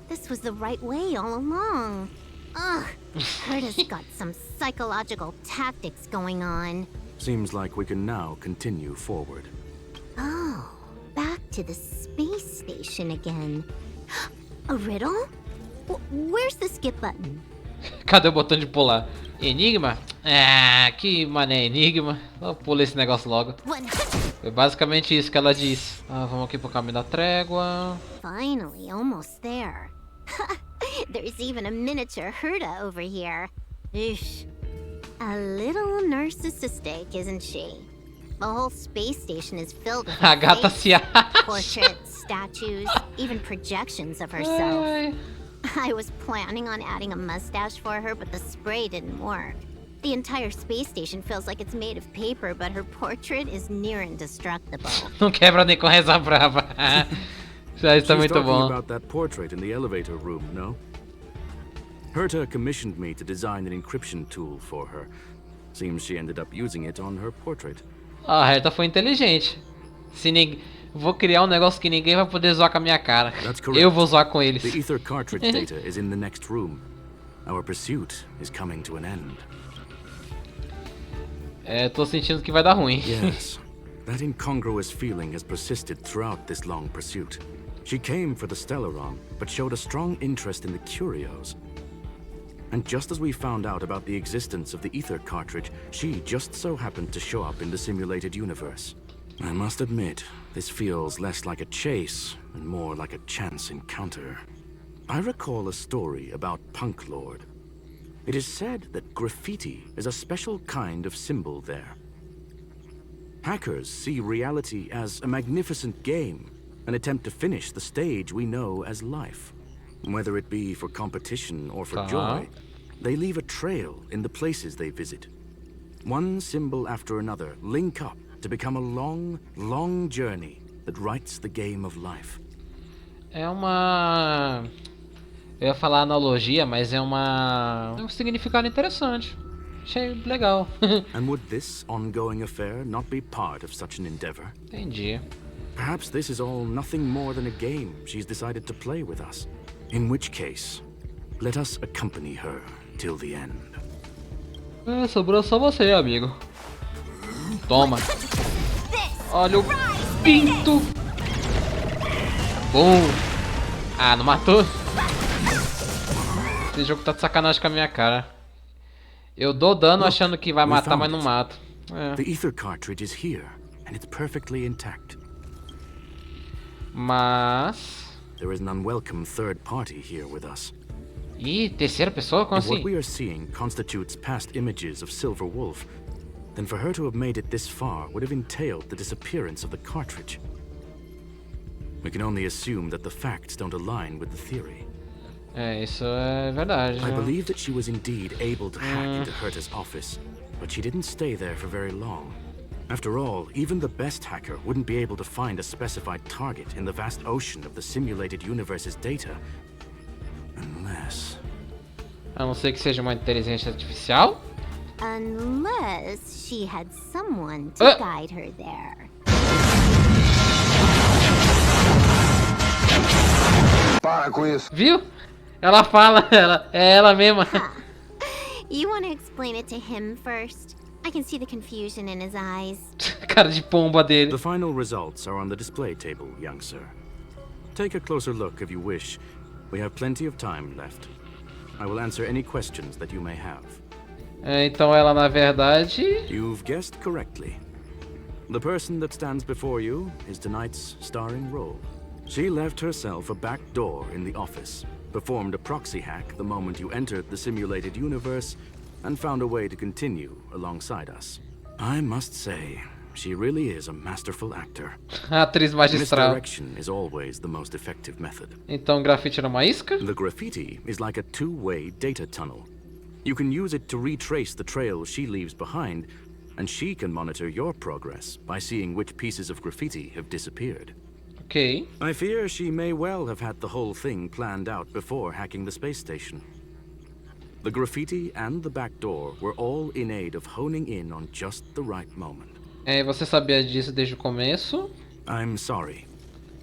Speaker 11: This was the right way all along. Ugh, Herta's got some psychological tactics going on.
Speaker 5: Seems like we can now continue forward.
Speaker 11: Oh, back to the space station again. A riddle? Where's the skip button?
Speaker 1: Cadê o botão de pular? Enigma? Ah, que mané enigma. Eu pulei esse negócio logo. Foi basicamente isso que ela disse. Vamos aqui pro caminho da trégua.
Speaker 11: Finally, almost there. There's even a miniature Herta over here. Eesh. A little narcissistic, isn't she? The whole space station is filled with
Speaker 1: A gata
Speaker 11: fakes,
Speaker 1: se acha.
Speaker 11: portraits, statues, even projections of herself.
Speaker 1: Ai.
Speaker 11: I was planning on adding a mustache for her, but the spray didn't work. The entire space station feels like it's made of paper, but her portrait is near indestructible.
Speaker 1: Não quebra nem com reza brava. Já está
Speaker 5: She's
Speaker 1: muito
Speaker 5: talking
Speaker 1: bom.
Speaker 5: about that portrait in the elevator room, no? Herta commissioned me to design an encryption tool for her. Seems she ended up using it on her portrait.
Speaker 1: A Herta foi inteligente. Se ninguém... Vou criar um negócio que ninguém vai poder zoar com a minha cara. Eu vou zoar com eles.
Speaker 5: The ether cartridge data is in the next room. Our pursuit is coming to an end.
Speaker 1: É, tô sentindo que vai dar ruim.
Speaker 5: Yes. That incongruous feeling has persisted throughout this long pursuit. She came for the Stellaron, but showed a strong interest in the curios. And just as we found out about the existence of the ether cartridge, she just so happened to show up in the simulated universe. I must admit, this feels less like a chase and more like a chance encounter. I recall a story about Punklord. It is said that graffiti is a special kind of symbol there. Hackers see reality as a magnificent game, an attempt to finish the stage we know as life. Whether it be for competition or for joy, they leave a trail in the places they visit. One symbol after another link up to become a long, long journey that writes the game of life.
Speaker 1: É uma... Eu ia falar analogia, mas é um significado interessante. Achei legal.
Speaker 5: And would this ongoing affair not be part of such an endeavor?
Speaker 1: Entendi.
Speaker 5: Perhaps this is all nothing more than a game she's decided to play with us. In which case, let us accompany her till the end.
Speaker 1: É, sobrou só você, amigo. Toma. Olha o pinto. Bom. Ah, não matou? Esse jogo tá de sacanagem com a minha cara. Eu dou dano achando que vai matar, mas não mato. É.
Speaker 5: The ether cartridge is here, and it's perfectly intact.
Speaker 1: Mas...
Speaker 5: There is an unwelcome third party here with us.
Speaker 1: Ih, terceira pessoa? Como
Speaker 5: If what
Speaker 1: assim?
Speaker 5: we are seeing constitutes past images of Silver Wolf, then for her to have made it this far would have entailed the disappearance of the cartridge. We can only assume that the facts don't align with the theory.
Speaker 1: É, isso é verdade.
Speaker 5: I believe that she was indeed able to hack into Herta's office, but she didn't stay there for very long. After all, even the best hacker wouldn't be able to find a specified target in the vast ocean of the simulated universe's data. Unless...
Speaker 1: A não ser que seja uma inteligência artificial?
Speaker 11: Unless she had someone to guide her there.
Speaker 3: Para com isso.
Speaker 1: Viu? Ela fala, é ela mesma.
Speaker 11: You want to explain it to him first? I can see the confusion in his eyes.
Speaker 1: Cara de pomba dele.
Speaker 5: The final results are on the display table, young sir. Take a closer look if you wish. We have plenty of time left. I will answer any questions that you may have.
Speaker 1: É, então ela na verdade...
Speaker 5: You've guessed correctly. The person that stands before you is tonight's starring role. She left herself a back door in the office, performed a proxy hack the moment you entered the simulated universe, and found a way to continue alongside us. I must say, she really is a masterful actor.
Speaker 1: Atriz magistral.
Speaker 5: Misdirection is always the most effective method.
Speaker 1: Então grafite era uma isca?
Speaker 5: The graffiti is like a two-way data tunnel. You can use it to retrace the trail she leaves behind, and she can monitor your progress by seeing which pieces of graffiti have disappeared.
Speaker 1: Okay.
Speaker 5: I fear she may well have had the whole thing planned out before hacking the space station. The graffiti and the back door were all in aid of honing in on just the right moment.
Speaker 1: É, você sabia disso desde o começo?
Speaker 5: I'm sorry.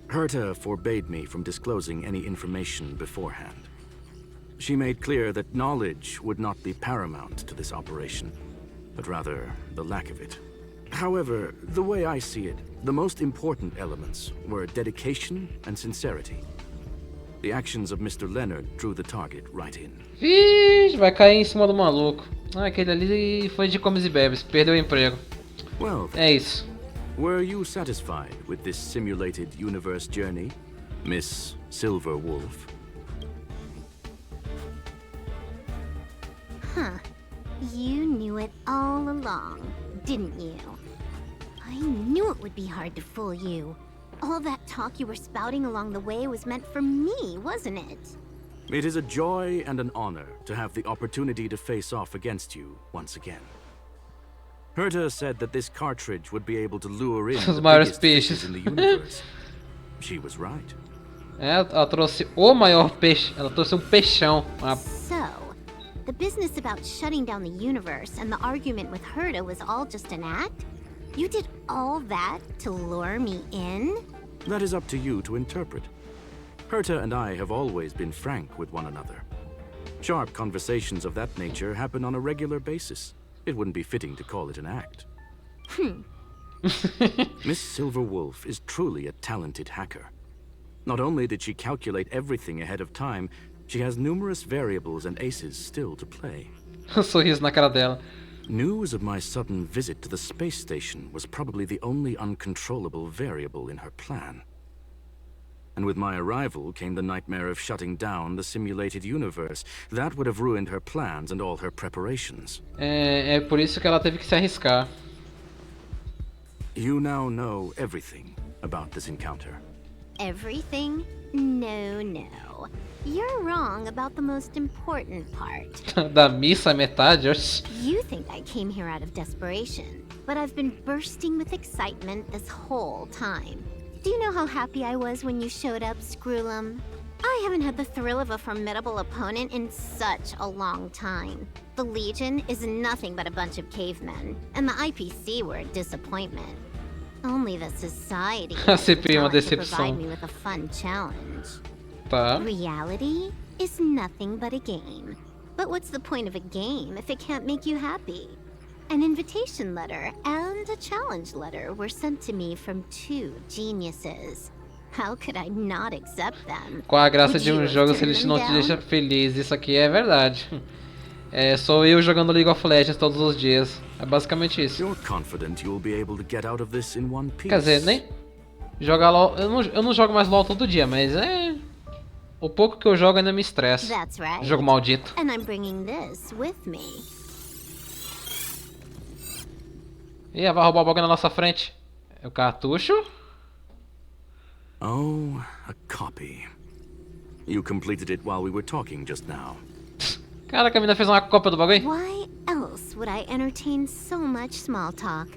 Speaker 5: Herta forbade me from disclosing any information beforehand. She made clear that knowledge would not be paramount to this operation, but rather the lack of it. However, the way I see it, the most important elements were dedication and sincerity. The actions of Mr. Leonard drew the target right in.
Speaker 1: Vixe, vai cair em cima do maluco. Ah, aquele ali foi de comes e bebes, perdeu o emprego.
Speaker 5: Well,
Speaker 1: é isso.
Speaker 5: Were you satisfied with this simulated universe journey, Miss Silver Wolf?
Speaker 11: Huh. You knew it all along, didn't you? I knew it would be hard to fool you. All that talk you were spouting along the way was meant for me, wasn't it?
Speaker 5: It is a joy and an honor to have the opportunity to face off against you once again. Herta said that this cartridge would be able to lure in the biggest fishes in the universe. She was right.
Speaker 1: Ela trouxe o maior peixe. Ela trouxe peixão.
Speaker 11: So, the business about shutting down the universe and the argument with Herta was all just an act? You did all that to lure me in?
Speaker 5: That is up to you to interpret. Herta and I have always been frank with one another. Sharp conversations of that nature happen on a regular basis. It wouldn't be fitting to call it an act. Miss Silverwolf is truly a talented hacker. Not only did she calculate everything ahead of time, she has numerous variables and aces still to play.
Speaker 1: Sorriso na cara dela.
Speaker 5: News of my sudden visit to the space station was probably the only uncontrollable variable in her plan. And with my arrival came the nightmare of shutting down the simulated universe. That would have ruined her plans and all her preparations.
Speaker 1: É por isso que ela teve que se arriscar.
Speaker 5: You now know everything about this encounter.
Speaker 11: Everything? No, no. You're wrong about the most important part.
Speaker 1: Da missa metade, oxi.
Speaker 11: You think I came here out of desperation, but I've been bursting with excitement this whole time. Do you know how happy I was when you showed up, Screwlum? I haven't had the thrill of a formidable opponent in such a long time. The Legion is nothing but a bunch of cavemen, and the IPC were a disappointment. Only the Society to provide me with a fun challenge.
Speaker 1: Tá.
Speaker 11: Reality is nothing but a game. But what's the point of a game if it can't make you happy? An invitation letter and a challenge letter were sent to me from two geniuses. How could I not accept them?
Speaker 1: Qual a graça de jogo se ele não te deixa feliz? Isso aqui é verdade. Sou eu jogando League of Legends todos os dias. É basicamente isso. Quer dizer, nem jogar LOL. Eu não jogo mais LOL todo dia, mas o pouco que eu jogo ainda me estressa.
Speaker 11: Right.
Speaker 1: Jogo maldito.
Speaker 11: And I'm bringing this with me.
Speaker 1: Ih, vai roubar o bagulho na nossa frente. É o cartucho?
Speaker 5: Oh, a copy. You completed it while we were talking just now.
Speaker 1: Caraca, a mina fez uma cópia do bagulho.
Speaker 11: Why else would I entertain so much small talk?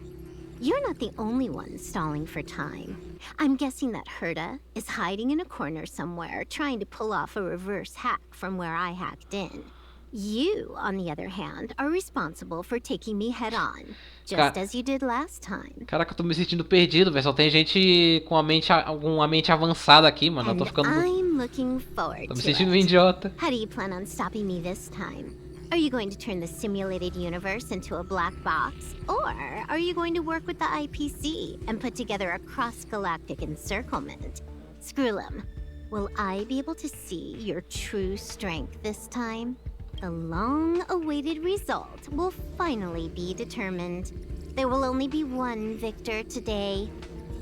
Speaker 11: You're not the only one stalling for time. I'm guessing that Herta is hiding in a corner somewhere, trying to pull off a reverse hack from where I hacked in. You, on the other hand, are responsible for taking me head on, just as you did last time.
Speaker 1: Caraca, eu tô me sentindo perdido, velho. Só tem gente com a mente avançada aqui, mano. Eu tô ficando.
Speaker 11: I'm looking forward
Speaker 1: tô me sentindo um idiota.
Speaker 11: How do you plan on stopping me this time? Are you going to turn the simulated universe into a black box? Or are you going to work with the IPC and put together a cross-galactic encirclement? Screwlum, will I be able to see your true strength this time? The long-awaited result will finally be determined. There will only be one victor today.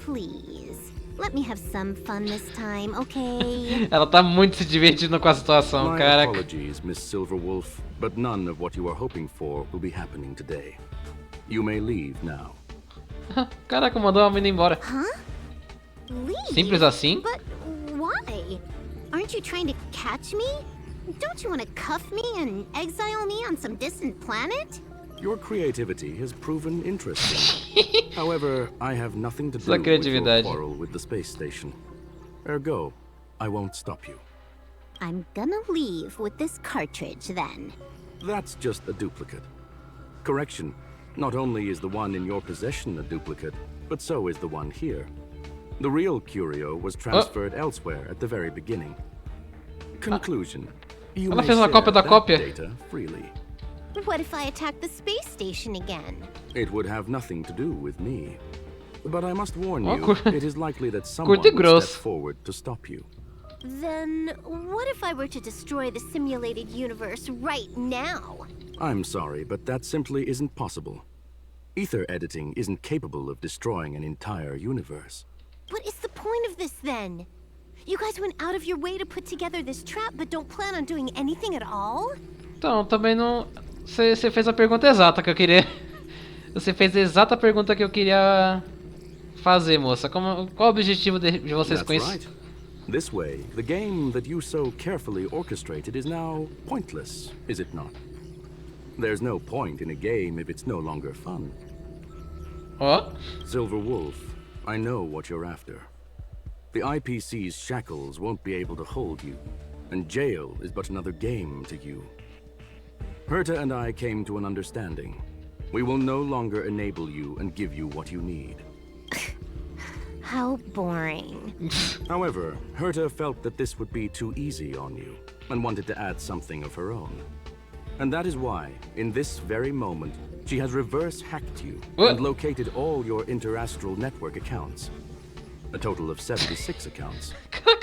Speaker 11: Please, let me have some fun this time, okay?
Speaker 1: Ela tá muito se divertindo com a situação,
Speaker 5: caraca. My apologies, Miss Silverwolf, but none of what you are hoping for will be happening today. You may leave now.
Speaker 1: Caraca, mandou a menina embora.
Speaker 11: Huh? Leave?
Speaker 1: Simples assim?
Speaker 11: But why? Aren't you trying to catch me? Don't you want to cuff me and exile me on some distant planet?
Speaker 5: Your creativity has proven interesting. However, I have nothing to do with your quarrel with the space station. Ergo, I won't stop you.
Speaker 11: I'm gonna leave with this cartridge then.
Speaker 5: That's just a duplicate. Correction, not only is the one in your possession a duplicate, but so is the one here. The real curio was transferred elsewhere at the very beginning. Conclusion.
Speaker 1: Ela fez uma cópia da cópia.
Speaker 11: What if I attack the space station again?
Speaker 5: It would have nothing to do with me. But I must warn you, it is likely that someone will step forward to stop you.
Speaker 11: Then what if I were to destroy the simulated universe right now?
Speaker 5: I'm sorry, but that simply isn't possible. Ether editing isn't capable of destroying an entire universe.
Speaker 11: What is the point of this then? You guys went out of your way to put together this trap, but don't plan on doing anything at all?
Speaker 1: Então, também não... Você fez a pergunta exata que eu queria. Você fez a exata pergunta que eu queria fazer, moça. Qual o objetivo de vocês com isso?
Speaker 5: Right. This way, the game that you so carefully orchestrated is now pointless, is it not? There's no point in a game if it's no longer fun.
Speaker 1: Ó.
Speaker 5: Silver Wolf, I know what you're after. The IPC's shackles won't be able to hold you, and jail is but another game to you. Herta and I came to an understanding. We will no longer enable you and give you what you need.
Speaker 11: How boring.
Speaker 5: However, Herta felt that this would be too easy on you, and wanted to add something of her own. And that is why, in this very moment, she has reverse-hacked you and located all your interastral network accounts. A total of 76 accounts.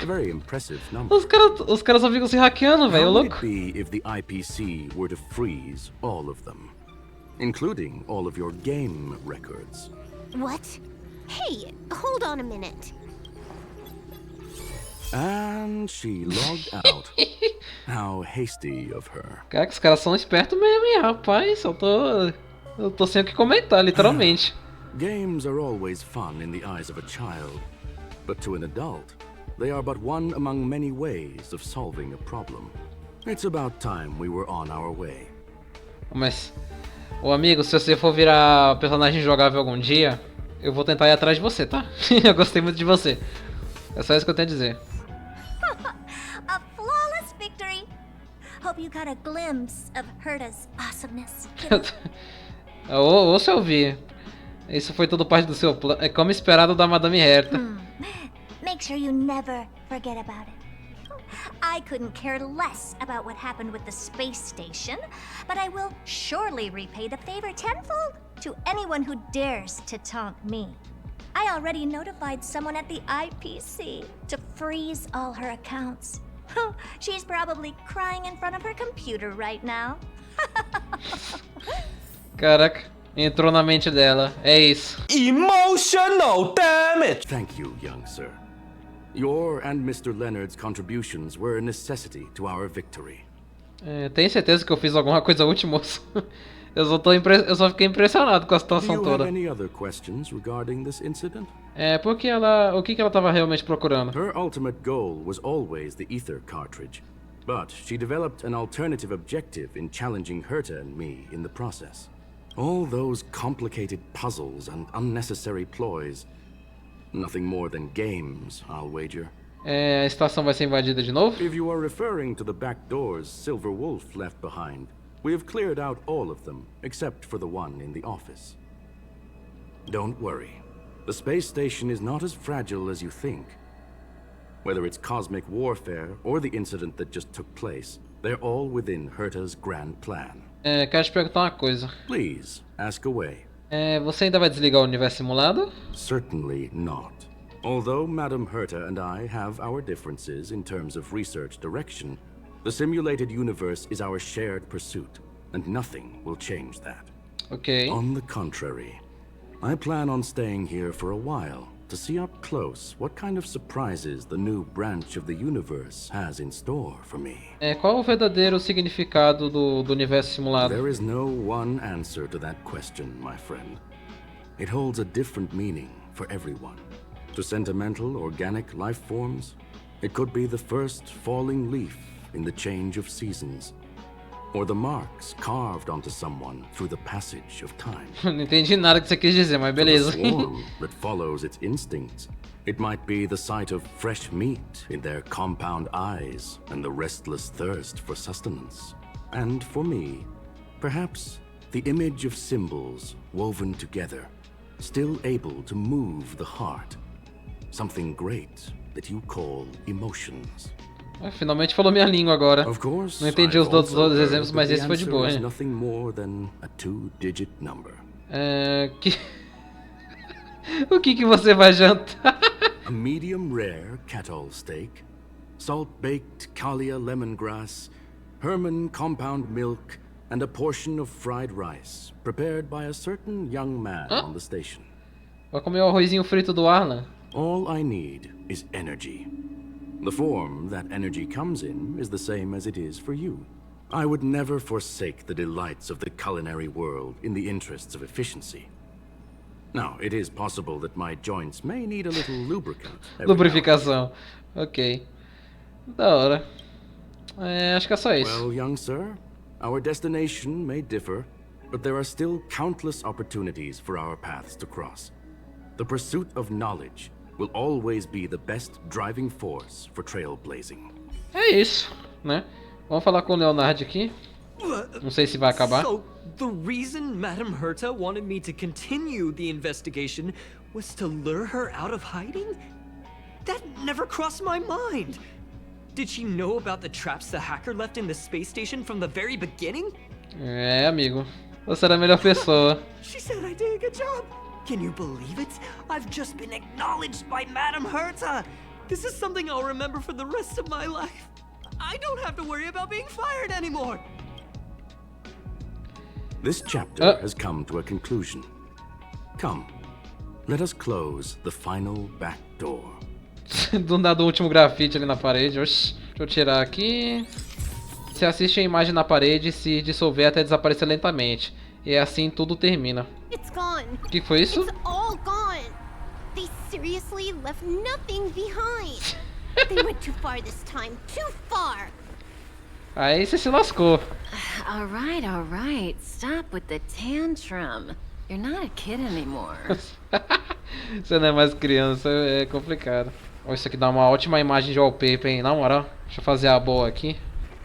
Speaker 5: A very impressive number.
Speaker 1: Os caras só ficam se hackeando, velho,
Speaker 5: How would
Speaker 1: louco.
Speaker 5: it be if the IPC were to freeze all of them, including all of your game records?
Speaker 11: What? Hey, hold on a minute.
Speaker 5: And she logged out. How hasty of her.
Speaker 1: Cara, que os caras são espertos mesmo, hein, rapaz. Eu tô sem o que comentar, literalmente.
Speaker 5: Games are always fun in the eyes of a child, but to an adult, they are but one among many ways of solving a problem. It's about time we were on our way.
Speaker 1: Mas, ô amigo, se você for virar personagem jogável algum dia, eu vou tentar ir atrás de você, tá? Eu gostei muito de você. É só isso que eu tenho a dizer.
Speaker 9: A flawless victory. Hope you got a glimpse of Herta's awesomeness.
Speaker 1: Ou se eu vi. Isso foi tudo parte do seu plano. É como esperado da Madame Herta.
Speaker 9: Make sure you never forget about it. I couldn't care less about what happened with the space station, but I will surely repay the favor tenfold to anyone who dares to taunt me. I already notified someone at the IPC to freeze all her accounts. She's probably crying in front of her computer right now.
Speaker 1: Caraca, entrou na mente dela. É isso.
Speaker 3: Emotional damage!
Speaker 5: Thank you, young sir. Your and Mr. Leonard's contributions were a necessity to our victory.
Speaker 1: Tem certeza que eu fiz alguma coisa útil, moço? Eu só fiquei impressionado com a situação
Speaker 5: Do you have
Speaker 1: toda.
Speaker 5: any other questions regarding this incident?
Speaker 1: Porque o que ela tava realmente procurando?
Speaker 5: Her ultimate goal was always the ether cartridge, but she developed an alternative objective in challenging Herta and me in the process. All those complicated puzzles and unnecessary ploys. Nothing more than games, I'll wager.
Speaker 1: A estação vai ser invadida de novo?
Speaker 5: If you are referring to the back doors Silver Wolf left behind, we have cleared out all of them, except for the one in the office. Don't worry. The space station is not as fragile as you think. Whether it's cosmic warfare or the incident that just took place, they're all within Herta's grand plan.
Speaker 1: Quero te perguntar uma coisa.
Speaker 5: Please, ask away.
Speaker 1: Você ainda vai desligar o universo simulado?
Speaker 5: Certainly not. Although Madame Herta and I have our differences in terms of research direction, the simulated universe is our shared pursuit, and nothing will change that.
Speaker 1: Ok.
Speaker 5: On the contrary, I plan on staying here for a while to see up close what kind of surprises the new branch of the universe has in store for me.
Speaker 1: Qual o verdadeiro significado do universo simulado?
Speaker 5: There is no one answer to that question, my friend. It holds a different meaning for everyone. To sentimental, organic life forms, it could be the first falling leaf in the change of seasons, or the marks carved onto someone through the passage of time.
Speaker 1: Não entendi nada que você quis dizer, mas beleza.
Speaker 5: For the swarm that follows its instincts, it might be the sight of fresh meat in their compound eyes and the restless thirst for sustenance. And for me, perhaps the image of symbols woven together, still able to move the heart. Something great that you call emotions.
Speaker 1: Finalmente falou minha língua agora.
Speaker 5: Of course,
Speaker 1: não entendi os outros exemplos, mas esse foi de boa.
Speaker 5: Nothing more than a two-digit number.
Speaker 1: O que você vai jantar?
Speaker 5: A medium rare cattle steak, salt-baked Kalia lemongrass, Herman compound milk, and a portion of fried rice, prepared by a certain young man on the station.
Speaker 1: Vai comer o arrozinho frito do Arlan?
Speaker 5: All I need is energy. The form that energy comes in is the same as it is for you. I would never forsake the delights of the culinary world in the interests of efficiency. Now, it is possible that my joints may need a little lubricant.
Speaker 1: Lubrificação. Ok. Da hora. Acho que é só isso.
Speaker 5: Well, young sir, our destination may differ, but there are still countless opportunities for our paths to cross. The pursuit of knowledge will always be the best driving force for trailblazing.
Speaker 1: É isso, né? Vamos falar com o Leonard aqui. Não sei se vai acabar.
Speaker 6: So, the reason Madame Herta wanted me to continue the investigation was to lure her out of hiding? That never crossed my mind. Did she know about the traps the hacker left in the space station from the very beginning?
Speaker 1: É, amigo. Você era a melhor pessoa.
Speaker 6: She said I did a good job. Can you believe it? I've just been acknowledged by Madame Herta. This is something I'll remember for the rest of my life. I don't have to worry about being fired anymore.
Speaker 5: This chapter has come to a conclusion. Come, let us close the final back door.
Speaker 1: Do nada o último grafite ali na parede. Oxi, deixa eu tirar aqui. Você assiste a imagem na parede se dissolver até desaparecer lentamente. E assim tudo termina.
Speaker 11: It's gone.
Speaker 1: O que foi isso?
Speaker 11: It's all gone. They seriously left nothing behind. They went too far this time. Too far.
Speaker 1: Aí você se lascou.
Speaker 12: All right. Stop with the tantrum. You're not a kid anymore.
Speaker 1: Você não é mais criança, é complicado. Ó, isso aqui dá uma ótima imagem de wallpaper, hein? Na moral, deixa eu fazer a boa aqui.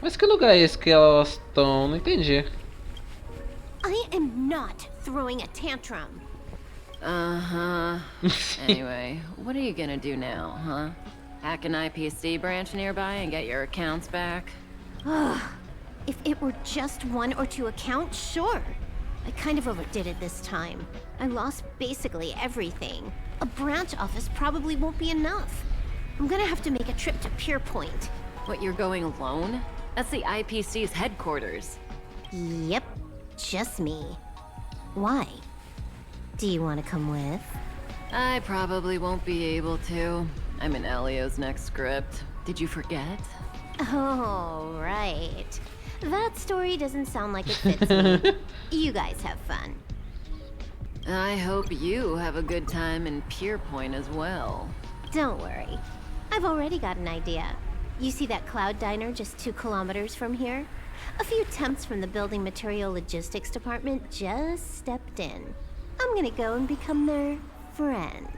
Speaker 1: Mas que lugar é esse que elas estão? Não entendi.
Speaker 11: I am not throwing a tantrum.
Speaker 12: Anyway, what are you gonna do now, huh? Hack an IPC branch nearby and get your accounts back?
Speaker 11: If it were just 1 or 2 accounts, sure. I kind of overdid it this time. I lost basically everything. A branch office probably won't be enough. I'm gonna have to make a trip to Pier Point.
Speaker 12: What, you're going alone? That's the IPC's headquarters.
Speaker 11: Yep, just me. Why? Do you want to come with?
Speaker 12: I probably won't be able to. I'm in Elio's next script. Did you forget?
Speaker 11: Oh, right. That story doesn't sound like it fits me. You guys have fun.
Speaker 12: I hope you have a good time in Pier Point as well.
Speaker 11: Don't worry. I've already got an idea. You see that cloud diner just 2 kilometers from here? A few temps from the building material logistics department just stepped in. I'm gonna go and become their friend.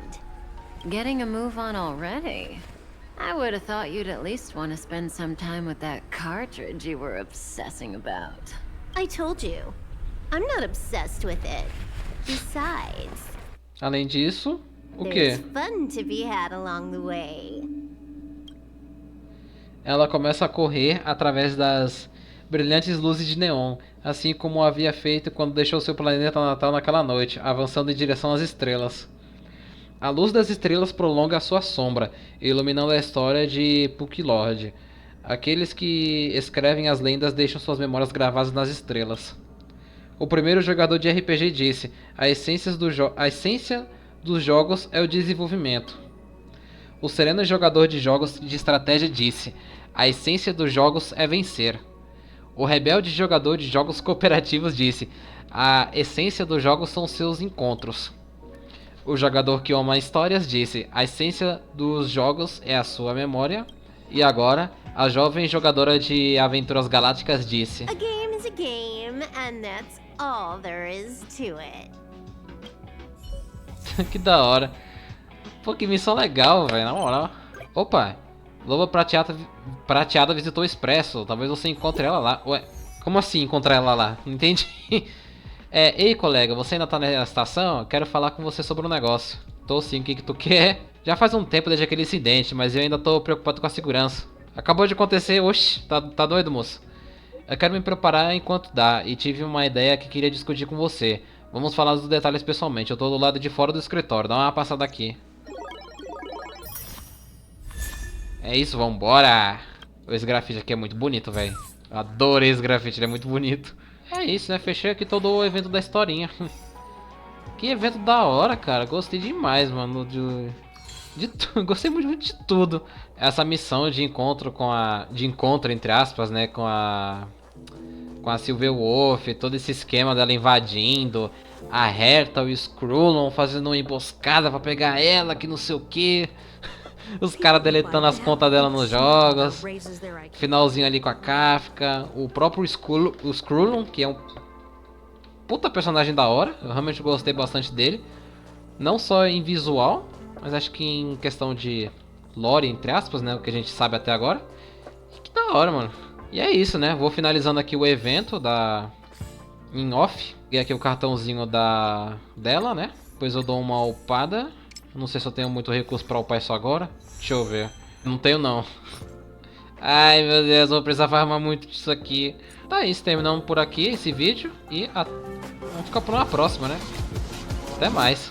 Speaker 12: Getting a move on already? I would have thought you'd at least want to spend some time with that cartridge you were obsessing about.
Speaker 11: I told you. I'm not obsessed with it. Besides,
Speaker 1: além disso, o
Speaker 11: there's
Speaker 1: quê?
Speaker 11: fun to be had along the way.
Speaker 1: Ela começa a correr através das brilhantes luzes de neon, assim como havia feito quando deixou seu planeta natal naquela noite, avançando em direção às estrelas. A luz das estrelas prolonga a sua sombra, iluminando a história de Punklord. Aqueles que escrevem as lendas deixam suas memórias gravadas nas estrelas. O primeiro jogador de RPG disse: a essência dos jogos é o desenvolvimento. O sereno jogador de jogos de estratégia disse: a essência dos jogos é vencer. O rebelde jogador de jogos cooperativos disse: a essência dos jogos são seus encontros. O jogador que ama histórias disse: a essência dos jogos é a sua memória. E agora, a jovem jogadora de aventuras galácticas disse:
Speaker 11: A game is a game, and that's all there is to it.
Speaker 1: Que da hora. Pô, que missão legal, velho, na moral. Opa, Loba Prateada visitou o Expresso. Talvez você encontre ela lá. Ué, como assim encontrar ela lá? Não entendi. Ei colega, você ainda tá na estação? Quero falar com você sobre um negócio. Tô sim, o que tu quer? Já faz um tempo desde aquele incidente, mas eu ainda tô preocupado com a segurança. Acabou de acontecer, oxi, tá doido, moço? Eu quero me preparar enquanto dá, e tive uma ideia que queria discutir com você. Vamos falar dos detalhes pessoalmente, eu tô do lado de fora do escritório, dá uma passada aqui. É isso, vambora! Esse grafite aqui é muito bonito, velho. Adorei esse grafite, ele é muito bonito. É isso, né? Fechei aqui todo o evento da historinha. Que evento da hora, cara. Gostei demais, mano. Gostei muito de tudo. Essa missão de encontro com a... De encontro, entre aspas, né? Com a Com a Silverwolf, todo esse esquema dela invadindo. A Herta, o Skrullon fazendo uma emboscada pra pegar ela, que não sei o que. Os caras deletando as contas dela nos jogos. Finalzinho ali com a Kafka. O próprio Skrullon, que é um puta personagem da hora. Eu realmente gostei bastante dele. Não só em visual, mas acho que em questão de lore, entre aspas, né? O que a gente sabe até agora. Que da hora, mano. E é isso, né? Vou finalizando aqui o evento em off. E aqui o cartãozinho dela, né? Depois eu dou uma upada. Não sei se eu tenho muito recurso pra upar isso agora. Deixa eu ver. Não tenho, não. Ai, meu Deus, vou precisar farmar muito disso aqui. Tá isso, terminamos por aqui esse vídeo. E vamos ficar por uma próxima, né? Até mais.